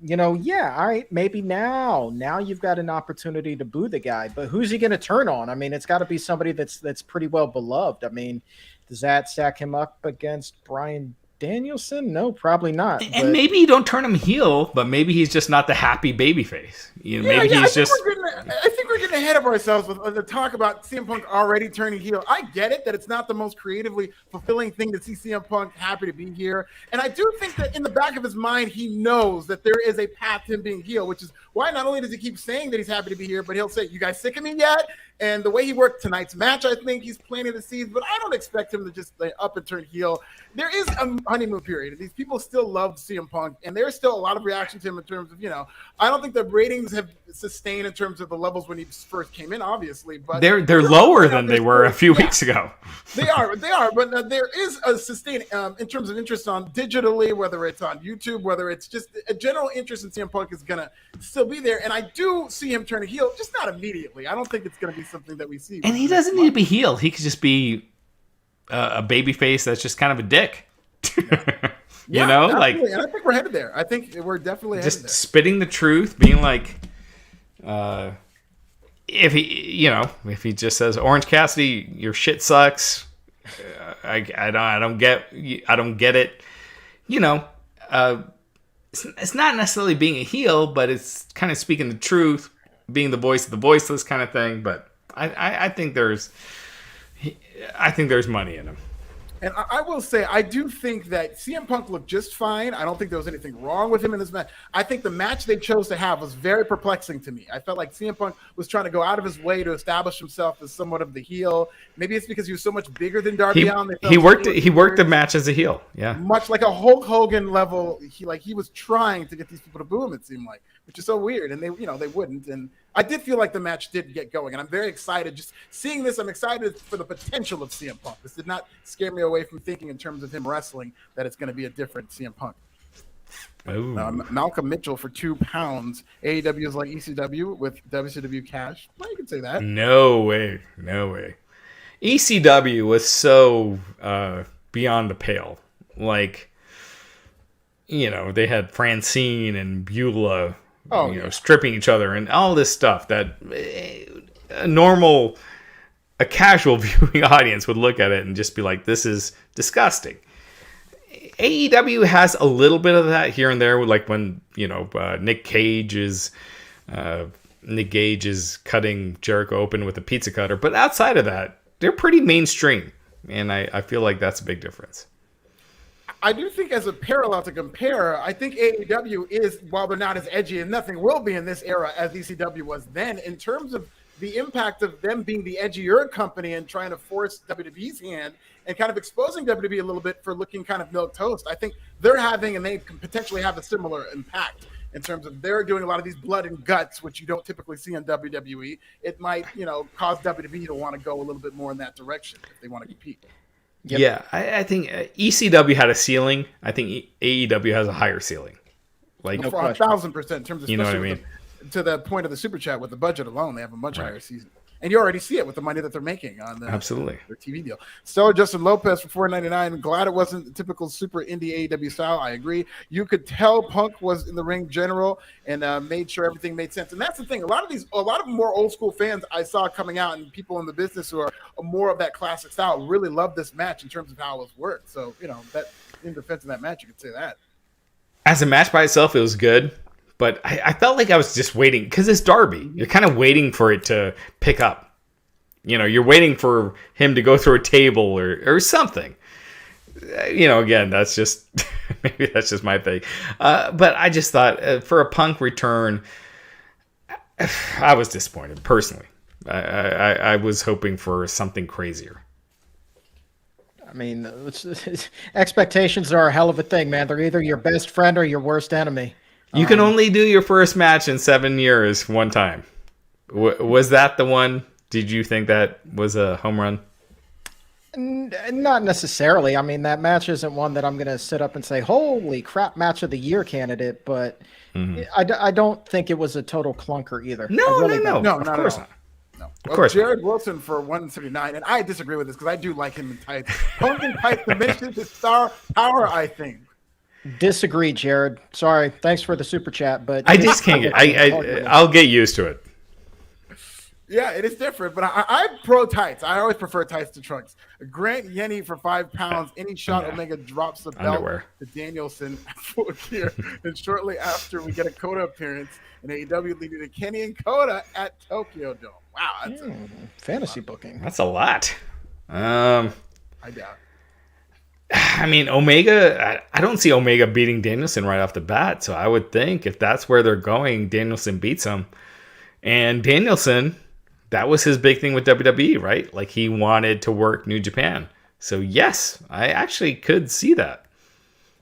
all right, maybe now you've got an opportunity to boo the guy. But who's he going to turn on? I mean, it's got to be somebody that's pretty well beloved. I mean, does that stack him up against Bryan Danielson? No, probably not. And maybe you don't turn him heel, but maybe he's just not the happy babyface. I think we're getting ahead of ourselves with the talk about CM Punk already turning heel. I get it that it's not the most creatively fulfilling thing to see CM Punk happy to be here. And I do think that in the back of his mind, he knows that there is a path to him being heel, which is why not only does he keep saying that he's happy to be here, but he'll say, "You guys sick of me yet?" And the way he worked tonight's match, I think he's planting the seeds, but I don't expect him to just up and turn heel. There is a honeymoon period. These people still love CM Punk, and there's still a lot of reaction to him in terms of, I don't think the ratings have sustained in terms of the levels when he first came in, obviously. But they're lower than they were a few weeks ago. They are, but there is a sustained in terms of interest on digitally, whether it's on YouTube, whether it's just a general interest in CM Punk is going to still be there. And I do see him turning heel, just not immediately. I don't think it's going to be something that we see. And he doesn't need to be heel. He could just be a baby face that's just kind of a dick. Like, and I think we're headed there. I think we're definitely headed there. Just spitting the truth, being like, if he just says, "Orange Cassidy, your shit sucks," I don't get it. It's not necessarily being a heel, but it's kind of speaking the truth, being the voice of the voiceless kind of thing. But I think there's money in him. And I will say, I do think that CM Punk looked just fine. I don't think there was anything wrong with him in this match. I think the match they chose to have was very perplexing to me. I felt like CM Punk was trying to go out of his way to establish himself as somewhat of the heel. Maybe it's because he was so much bigger than Darby Allen. He worked the match as a heel. Yeah. Much like a Hulk Hogan level. He was trying to get these people to boo him, it seemed like, which is so weird. And they wouldn't. And I did feel like the match did get going, and I'm very excited. Just seeing this, I'm excited for the potential of CM Punk. This did not scare me away from thinking in terms of him wrestling that it's going to be a different CM Punk. Malcolm Mitchell for £2. AEW is like ECW with WCW cash. Well, you can say that. No way. ECW was so beyond the pale. Like, they had Francine and Beulah stripping each other and all this stuff that a casual viewing audience would look at it and just be like, this is disgusting. AEW has a little bit of that here and there, like when, Nick Gage is cutting Jericho open with a pizza cutter. But outside of that, they're pretty mainstream. And I feel like that's a big difference. I do think as a parallel to compare, I think AEW is, while they're not as edgy, and nothing will be in this era as ECW was then, in terms of the impact of them being the edgier company and trying to force WWE's hand and kind of exposing WWE a little bit for looking kind of milquetoast. I think they're having, and they can potentially have a similar impact in terms of they're doing a lot of these blood and guts, which you don't typically see in WWE. It might, cause WWE to want to go a little bit more in that direction if they want to compete. Yep. Yeah, I think ECW had a ceiling. I think AEW has a higher ceiling. Like No for question. 1,000% in terms of, You know what I especially mean? to the point of the super chat with the budget alone, they have a much Right. higher season. And you already see it with the money that they're making on Absolutely. their TV deal. So Justin Lopez for $4.99. Glad it wasn't the typical super indie AEW style. I agree. You could tell Punk was in the ring general and made sure everything made sense. And that's the thing. A lot of more old school fans I saw coming out and people in the business who are more of that classic style really loved this match in terms of how it was worked. So, that in defense of that match, you could say that. As a match by itself, it was good. But I felt like I was just waiting because it's Darby. You're kind of waiting for it to pick up. You're waiting for him to go through a table or something. Again, that's just maybe that's just my thing. But I just thought for a Punk return, I was disappointed personally. I was hoping for something crazier. I mean, expectations are a hell of a thing, man. They're either your best friend or your worst enemy. You can only do your first match in 7 years one time. Was that the one? Did you think that was a home run? Not necessarily. I mean, that match isn't one that I'm going to sit up and say, holy crap, match of the year candidate. But I don't think it was a total clunker either. No, No, of not course at all. not. No. Of course not. Jared Wilson for 179, and I disagree with this because I do like him in tights. Punk in tights diminishes his star power, I think. Disagree, Jared. Sorry. Thanks for the super chat, but I just can't get. I'll get used to it. Yeah, it is different, but I'm pro tights. I always prefer tights to trunks. Grant Yenny for £5. Any shot Omega drops the belt Underwear. to Danielson full gear. And shortly after, we get a Coda appearance in AEW leading to Kenny and Coda at Tokyo Dome. Wow, that's fantasy booking. That's a lot. I doubt. I mean, Omega, I don't see Omega beating Danielson right off the bat. So I would think if that's where they're going, Danielson beats him. And Danielson, that was his big thing with WWE, right? Like he wanted to work New Japan. So yes, I actually could see that.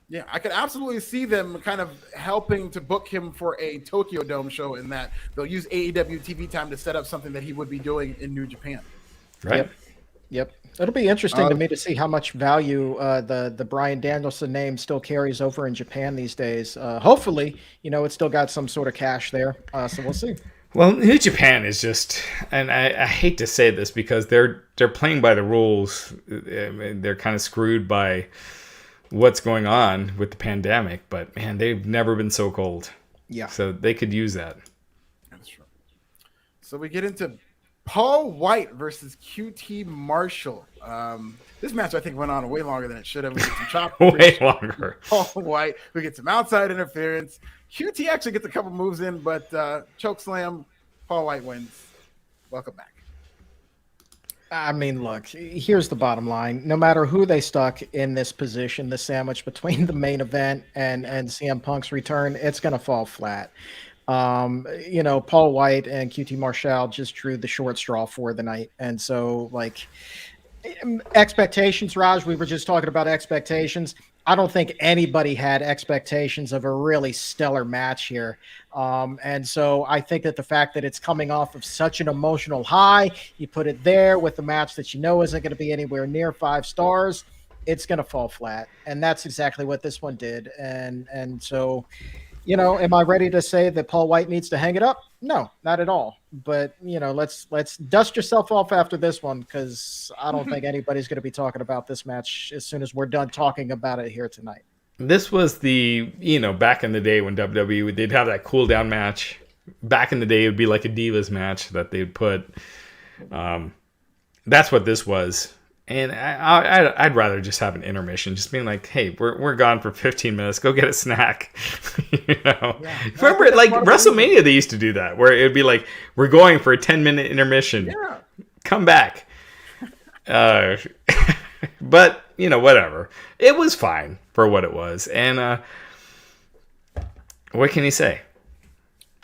Yeah, I could absolutely see them kind of helping to book him for a Tokyo Dome show in that they'll use AEW TV time to set up something that he would be doing in New Japan. Right? Yep. It'll be interesting to me to see how much value the Bryan Danielson name still carries over in Japan these days. Hopefully, it's still got some sort of cash there. So we'll see. Well, New Japan is just, and I hate to say this because they're playing by the rules. They're kind of screwed by what's going on with the pandemic, but man, they've never been so cold. Yeah. So they could use that. That's true. So we get into Paul White versus QT Marshall. This match, I think, went on way longer than it should have. We get some chop. Way longer. Paul White. We get some outside interference. QT actually gets a couple moves in, but choke slam. Paul White wins. Welcome back. I mean, look, here's the bottom line. No matter who they stuck in this position, the sandwich between the main event and CM Punk's return, it's going to fall flat. Paul White and QT Marshall just drew the short straw for the night. And so, expectations, Raj, we were just talking about expectations. I don't think anybody had expectations of a really stellar match here. And so I think that the fact that it's coming off of such an emotional high, you put it there with the match that isn't going to be anywhere near 5 stars, it's going to fall flat. And that's exactly what this one did. And so, am I ready to say that Paul White needs to hang it up? No, not at all. But, let's dust yourself off after this one because I don't think anybody's going to be talking about this match as soon as we're done talking about it here tonight. This was the, back in the day when WWE, they'd have that cool down match. Back in the day, it would be like a Divas match that they'd put. That's what this was. And I'd rather just have an intermission, just being like, "Hey, we're gone for 15 minutes. Go get a snack." Yeah. Remember, like WrestleMania, they used to do that, where it'd be like, "We're going for a 10-minute intermission. Yeah. Come back." But whatever. It was fine for what it was, and what can you say?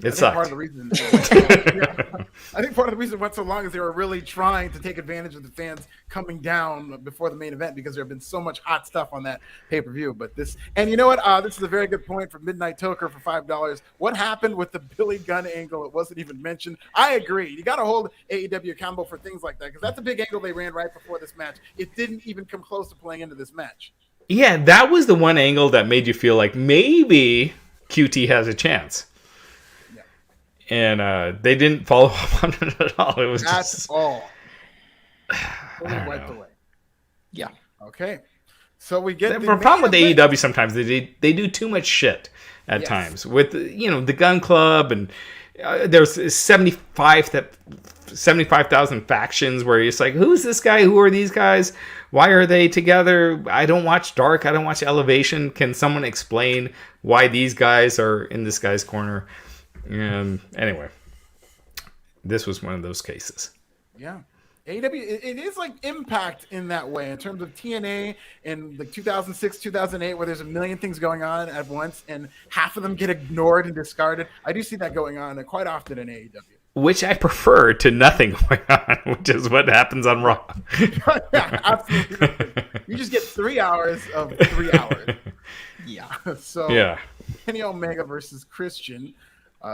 It sucked. Part of the reason, I think part of the reason it went so long is they were really trying to take advantage of the fans coming down before the main event because there had been so much hot stuff on that pay-per-view. But this, and you know what? This is a very good point from Midnight Toker for $5. What happened with the Billy Gunn angle? It wasn't even mentioned. I agree. You got to hold AEW accountable for things like that because that's a big angle they ran right before this match. It didn't even come close to playing into this match. Yeah, that was the one angle that made you feel like maybe QT has a chance. And they didn't follow up on it at all. It was That's all. Wiped away. Yeah. Okay. So we get the problem with AEW sometimes they do too much shit at times with the Gun Club and there's 75,000 factions where it's like, who's this guy? Who are these guys? Why are they together? I don't watch Dark. I don't watch Elevation. Can someone explain why these guys are in this guy's corner? And anyway, this was one of those cases. Yeah. AEW, it is like Impact in that way in terms of TNA in like 2006, 2008, where there's a million things going on at once and half of them get ignored and discarded. I do see that going on quite often in AEW. Which I prefer to nothing going on, which is what happens on Raw. Yeah, absolutely. You just get 3 hours of 3 hours. Yeah. So yeah. Kenny Omega versus Christian.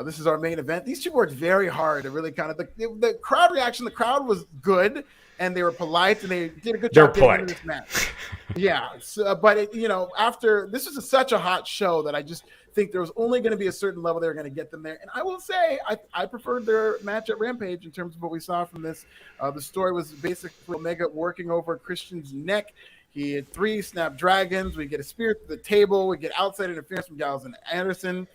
This is our main event. These two worked very hard to really kind of the crowd reaction. The crowd was good and they were polite and they did a good job getting into this match. Yeah, so, but after this was such a hot show that I just think there was only going to be a certain level they were going to get them there. And I will say I preferred their match at Rampage in terms of what we saw from this. The story was basically Omega working over Christian's neck. He had 3 snapdragons. We get a spear to the table. We get outside interference from Gallows and Anderson.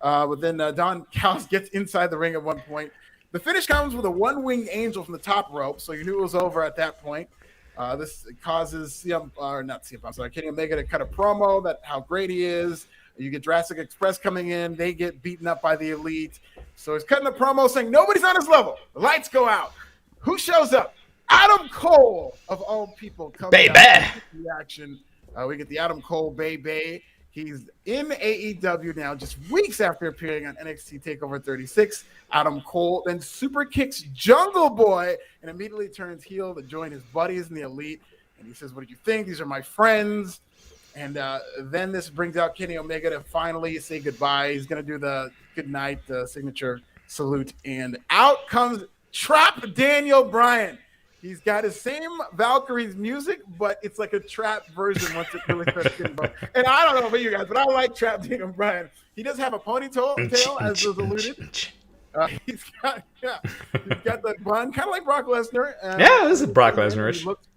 But then Don Callis gets inside the ring at one point. The finish comes with a one-winged angel from the top rope, so you knew it was over at that point. This causes Kenny Omega to cut a promo that how great he is. You get Jurassic Express coming in. They get beaten up by the Elite. So he's cutting a promo saying nobody's on his level. The lights go out. Who shows up? Adam Cole, of all people, comes baby. Reaction. We get the Adam Cole baby. He's in AEW now, just weeks after appearing on NXT TakeOver 36. Adam Cole then super kicks Jungle Boy and immediately turns heel to join his buddies in the Elite. And he says, "What did you think? These are my friends." And then this brings out Kenny Omega to finally say goodbye. He's going to do the goodnight signature salute. And out comes Trap Daniel Bryan. He's got his same Valkyrie's music, but it's like a trap version once it really starts getting going. And I don't know about you guys, but I like Trap Daniel Bryan. He does have a ponytail, as was alluded. He's got the bun, kind of like Brock Lesnar. This is Brock Lesnar-ish. He looked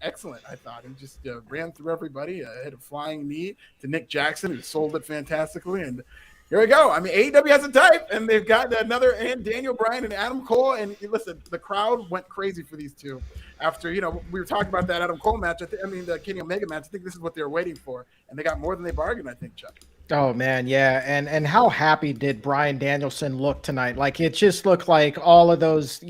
excellent, I thought. He just ran through everybody, hit a flying knee to Nick Jackson, who sold it fantastically. And here we go. I mean, AEW has a type, and they've got another and Daniel Bryan and Adam Cole. And listen, the crowd went crazy for these two. After, we were talking about that Adam Cole match. The Kenny Omega match. I think this is what they were waiting for. And they got more than they bargained, I think, Chuck. Oh, man, yeah. And how happy did Bryan Danielson look tonight? Like, it just looked like all of those,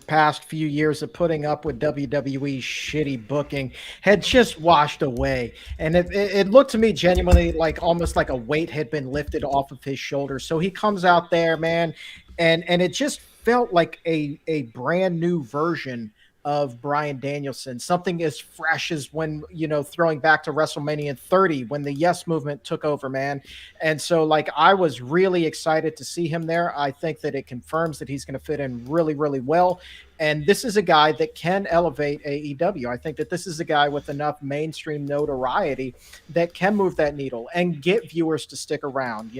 past few years of putting up with WWE shitty booking had just washed away. And it looked to me genuinely like almost like a weight had been lifted off of his shoulders. So he comes out there, man, and it just felt like a brand new version of Bryan Danielson, something as fresh as when, throwing back to WrestleMania 30 when the Yes Movement took over, man. And so, like, I was really excited to see him there. I think that it confirms that he's going to fit in really, really well. And this is a guy that can elevate AEW. I think that this is a guy with enough mainstream notoriety that can move that needle and get viewers to stick around.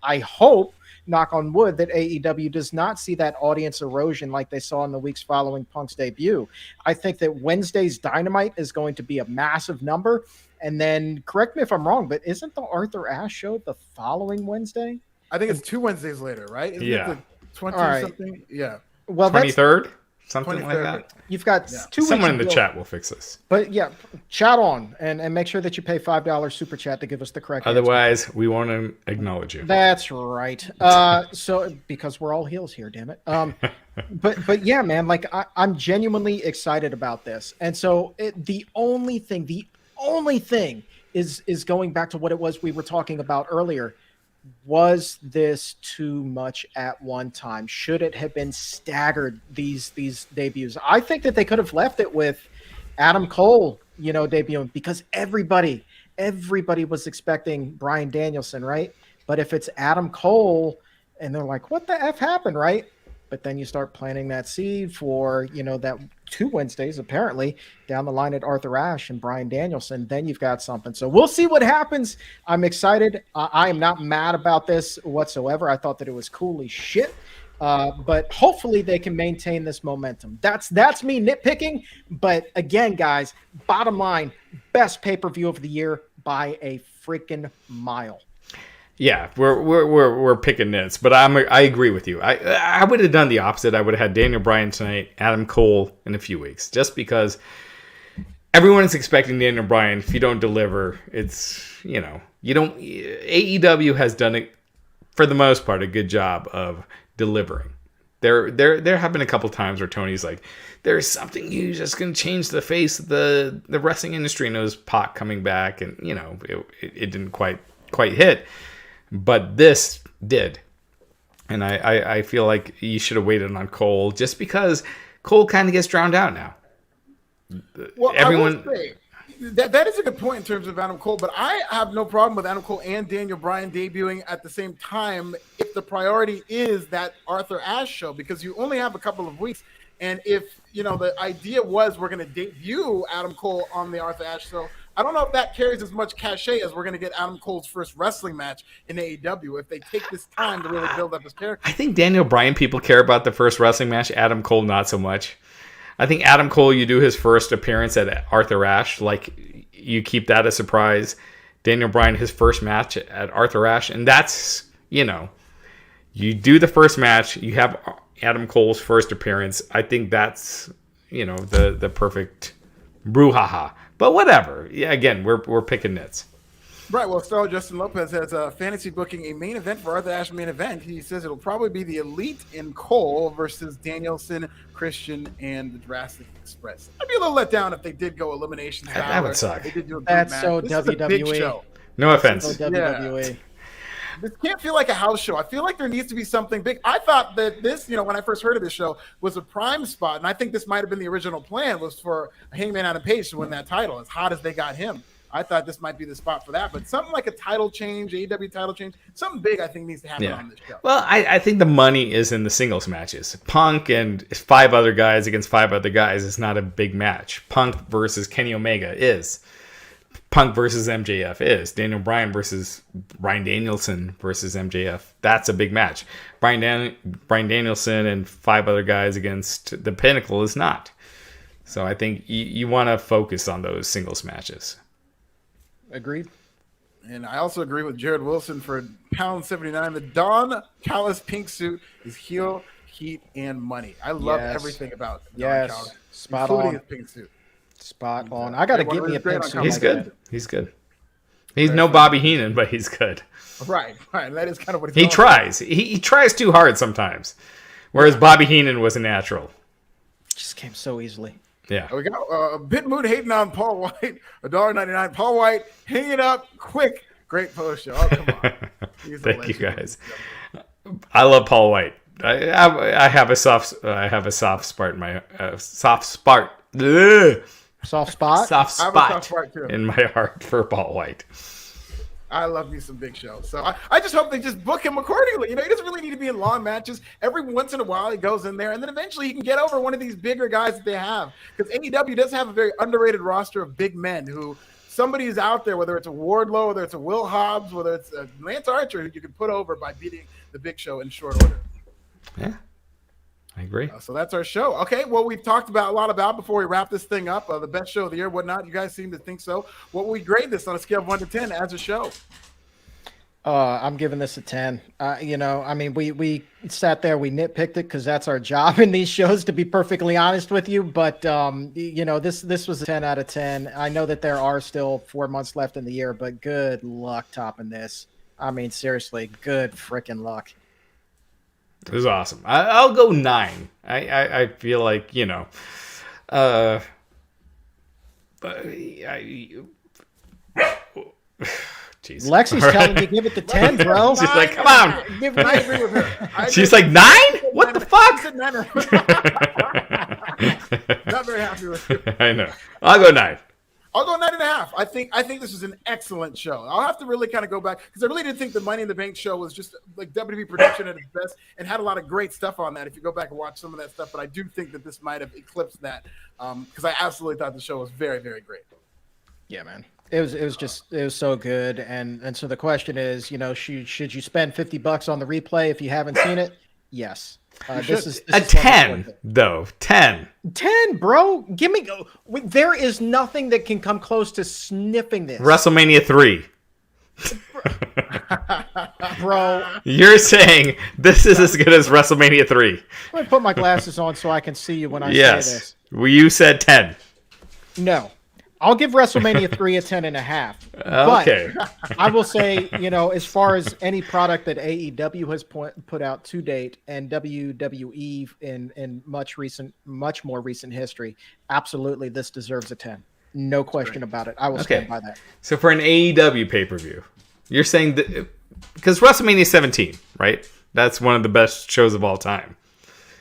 I hope, knock on wood, that AEW does not see that audience erosion like they saw in the weeks following Punk's debut. I think that Wednesday's Dynamite is going to be a massive number. And then, correct me if I'm wrong, but isn't the Arthur Ashe show the following Wednesday? I think it's 2 Wednesdays later, right? Isn't it the 20-something? Yeah. Well, 23rd? Something 23rd. like that. You've got 2 weeks. Someone in the chat will fix this. But yeah, chat on and make sure that you pay $5 super chat to give us the correct Otherwise, answer. we won't acknowledge you. That's right. So because we're all heels here, damn it. But yeah, man, like I'm genuinely excited about this. And so the only thing is going back to what it was we were talking about earlier. was this too much at one time? Should it have been staggered, these debuts? I think that they could have left it with Adam Cole, debuting, because everybody was expecting Bryan Danielson, right? But if it's Adam Cole and they're like, what the F happened, right? But then you start planting that seed for, that 2 Wednesdays, apparently, down the line at Arthur Ashe and Bryan Danielson, then you've got something. So we'll see what happens. I'm excited. I am not mad about this whatsoever. I thought that it was cool as shit. But hopefully they can maintain this momentum. That's me nitpicking. But again, guys, bottom line, best pay-per-view of the year by a freaking mile. Yeah, we're picking nits, but I agree with you. I would have done the opposite. I would have had Daniel Bryan tonight, Adam Cole in a few weeks, just because everyone is expecting Daniel Bryan. If you don't deliver, it's you don't. AEW has done it for the most part a good job of delivering. There have been a couple times where Tony's like, there's something huge that's going to change the face of the wrestling industry, and it was Pac coming back, and it didn't quite hit. But this did. And I feel like you should have waited on Cole, just because Cole kind of gets drowned out now. Well, everyone... I will say, that is a good point in terms of Adam Cole, but I have no problem with Adam Cole and Daniel Bryan debuting at the same time if the priority is that Arthur Ashe show, because you only have a couple of weeks. And if, the idea was we're going to debut Adam Cole on the Arthur Ashe show, I don't know if that carries as much cachet as we're going to get Adam Cole's first wrestling match in AEW if they take this time to really build up his character. I think Daniel Bryan people care about the first wrestling match. Adam Cole, not so much. I think Adam Cole, you do his first appearance at Arthur Ashe, like you keep that a surprise. Daniel Bryan, his first match at Arthur Ashe, and that's, you do the first match, you have Adam Cole's first appearance. I think that's, the perfect brouhaha. But whatever. Yeah, again, we're picking nits. Right. Well, so Justin Lopez has fantasy booking a main event for Arthur Ashe main event. He says it'll probably be the Elite and Cole versus Danielson, Christian, and the Jurassic Express. I'd be a little let down if they did go elimination style. That would suck. That's so WWE. No offense. So WWE. Yeah. This can't feel like a house show. I feel like there needs to be something big. I thought that this, when I first heard of this show, was a prime spot, and I think this might have been the original plan, was for Hangman Adam Page to win that title, as hot as they got him. I thought this might be the spot for that, but something like a title change, AEW title change, something big I think needs to happen on this show. Well, I think the money is in the singles matches. Punk and 5 other guys against 5 other guys is not a big match. Punk versus Kenny Omega is. Punk versus MJF is. Daniel Bryan versus Bryan Danielson versus MJF. That's a big match. Bryan Danielson and 5 other guys against the Pinnacle is not. So I think you want to focus on those singles matches. Agreed. And I also agree with Jared Wilson for pound 79. The Don Callis pink suit is heel, heat, and money. I love everything about Don Callis, spot including on. his pink suit. Spot on. I got to give me a pink suit. He's good. He's good. He's no Bobby Heenan, but he's good. Right. That is kind of what he tries. He tries too hard sometimes, whereas Bobby Heenan was a natural. Just came so easily. Yeah. There we go. Bit Moon hating on Paul White. $1.99. Paul White, hang it up quick. Great post show. Oh, come on. Thank you guys. I love Paul White. I have a soft spot in my soft spot. Soft spot? Soft spot in my heart for Paul White. I love me some Big Show. So I just hope they just book him accordingly. He doesn't really need to be in long matches. Every once in a while he goes in there, and then eventually he can get over one of these bigger guys that they have. Because AEW does have a very underrated roster of big men who somebody is out there, whether it's a Wardlow, whether it's a Will Hobbs, whether it's a Lance Archer, who you can put over by beating the Big Show in short order. Yeah. I agree. So that's our show. Okay, well, we've talked about a lot about before we wrap this thing up, the best show of the year, whatnot. You guys seem to think so. What will we grade this on a scale of 1 to 10 as a show? I'm giving this a 10. We sat there, we nitpicked it because that's our job in these shows, to be perfectly honest with you. But, this was a 10 out of 10. I know that there are still 4 months left in the year, but good luck topping this. I mean, seriously, good freaking luck. It was awesome. I'll go 9. I feel like, Jeez. Lexi's telling me give it the 10, bro. She's like, come on. Give I it. agree with her. She's like, 9? What the fuck? Not very happy with it. I know. I'll go 9. I'll go 9.5. I think this is an excellent show. I'll have to really kind of go back because I really did think the Money in the Bank show was just like WWE production at its best and had a lot of great stuff on that. If you go back and watch some of that stuff, but I do think that this might have eclipsed that because I absolutely thought the show was very, very great. Yeah, man. It was so good. And so the question is, should you spend $50 on the replay if you haven't seen it? Yes. This is a 10 though. 10, bro. Give me. There is nothing that can come close to sniffing this. WrestleMania 3. Bro. You're saying this is as good as WrestleMania 3. Let me put my glasses on so I can see you when I say this. Well, you said 10. No. I'll give WrestleMania 3 a 10.5. Okay. But I will say, as far as any product that AEW has put out to date and WWE in much more recent history, absolutely this deserves a 10. No question about it. I will stand by that. So for an AEW pay-per-view, you're saying that because WrestleMania 17, right? That's one of the best shows of all time.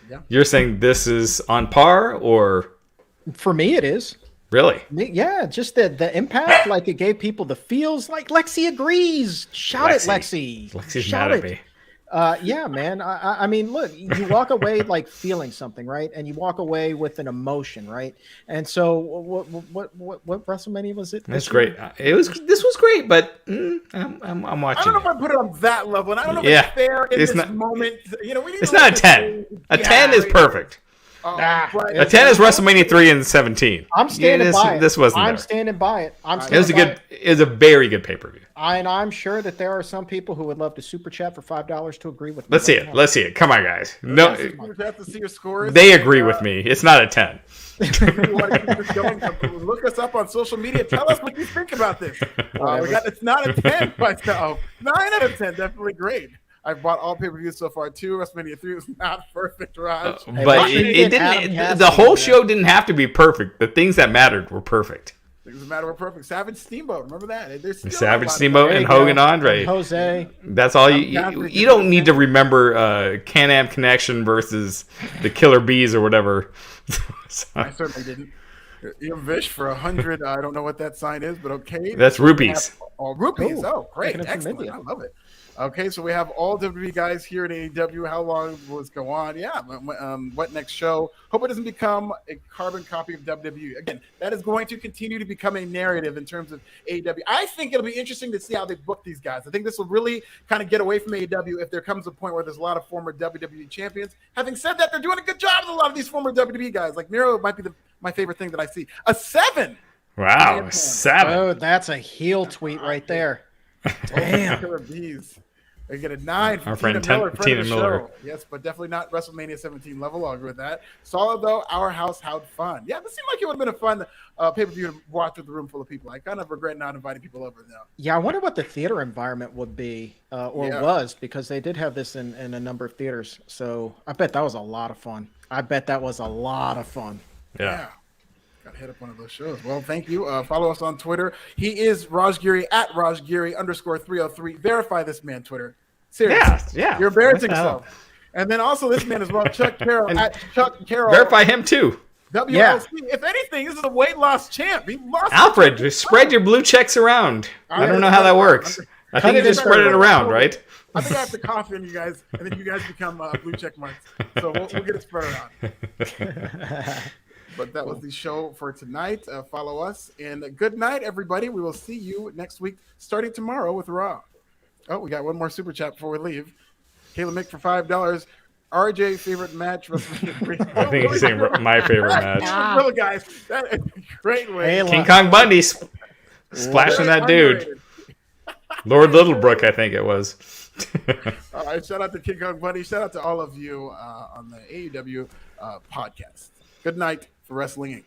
Yeah. You're saying this is on par, or for me it is. Really? Yeah, just the impact, like it gave people the feels. Like Lexi agrees. Shout it, Lexi. Lexi's Shout mad it. at me. Yeah, man. I mean, look, you walk away like feeling something, right? And you walk away with an emotion, right? And so, what WrestleMania was it? That's great. This was great, but I'm watching. I don't know if I put it on that level, and I don't know if it's fair in this moment. We need it's not a 10. A 10 is perfect. A 10 is WrestleMania 3 and 17. I'm standing by it. This wasn't. I'm standing by it. It was a very good pay-per-view. And I'm sure that there are some people who would love to super chat for $5 to agree with me. Let's see it. Let's see it. Come on, guys. No, have to see your scores. They agree with me. It's not a 10. If you want to keep this going, look us up on social media. Tell us what you think about this. It's not a 10 myself. 9 out of 10. Definitely great. I've bought all pay-per-views so far too. WrestleMania 3 was not perfect, Raj. But it didn't. The whole show didn't have to be perfect. The things that mattered were perfect. Things that matter were perfect. Savage Steamboat, remember that? Savage Steamboat and Hogan Andre. And Jose. That's all you don't need to remember Can-Am Connection versus the Killer Bees or whatever. I certainly didn't. Ian Vish for 100. I don't know what that sign is, but okay. That's rupees. Rupees. Oh, great. Excellent. Excellent. I love it. Okay, so we have all WWE guys here at AEW. How long will this go on? Yeah, what next show? Hope it doesn't become a carbon copy of WWE. Again, that is going to continue to become a narrative in terms of AEW. I think it'll be interesting to see how they book these guys. I think this will really kind of get away from AEW if there comes a point where there's a lot of former WWE champions. Having said that, they're doing a good job with a lot of these former WWE guys. Like Miro might be my favorite thing that I see. A 7. Wow, 7. Oh, that's a heel tweet right there. Damn. They get a 9 from Our friend Tina Miller. Show. Yes, but definitely not WrestleMania 17 level. I'll agree with that. Solid, though. Our house had fun. Yeah, this seemed like it would have been a fun pay-per-view to watch with a room full of people. I kind of regret not inviting people over now. Yeah, I wonder what the theater environment would be was, because they did have this in a number of theaters. So I bet that was a lot of fun. Yeah. Got to hit up one of those shows. Well, thank you. Follow us on Twitter. He is Raj Giri at Raj Giri _303. Verify this man, Twitter. Seriously. Yeah. You're embarrassing yourself. And then also this man as well, Chuck Carroll at Chuck Carroll. Verify him too. WLC. Yeah. If anything, this is a weight loss champ. He lost. Alfred, just spread your blue checks around. I don't know how that works. I think you just spread it around, right? I think I have to cough in you guys, and then you guys become blue check marks. So we'll get it spread around. But that was the show for tonight. Follow us. And good night, everybody. We will see you next week, starting tomorrow with Raw. Oh, we got one more super chat before we leave. Kayla Mick for $5. RJ, favorite match? I think he's saying my favorite match. Really, guys. That is a great way. King Kong Bundy splashing that dude. Lord Littlebrook, I think it was. All right. Shout out to King Kong Bundy. Shout out to all of you on the AEW podcast. Good night for Wrestling Inc.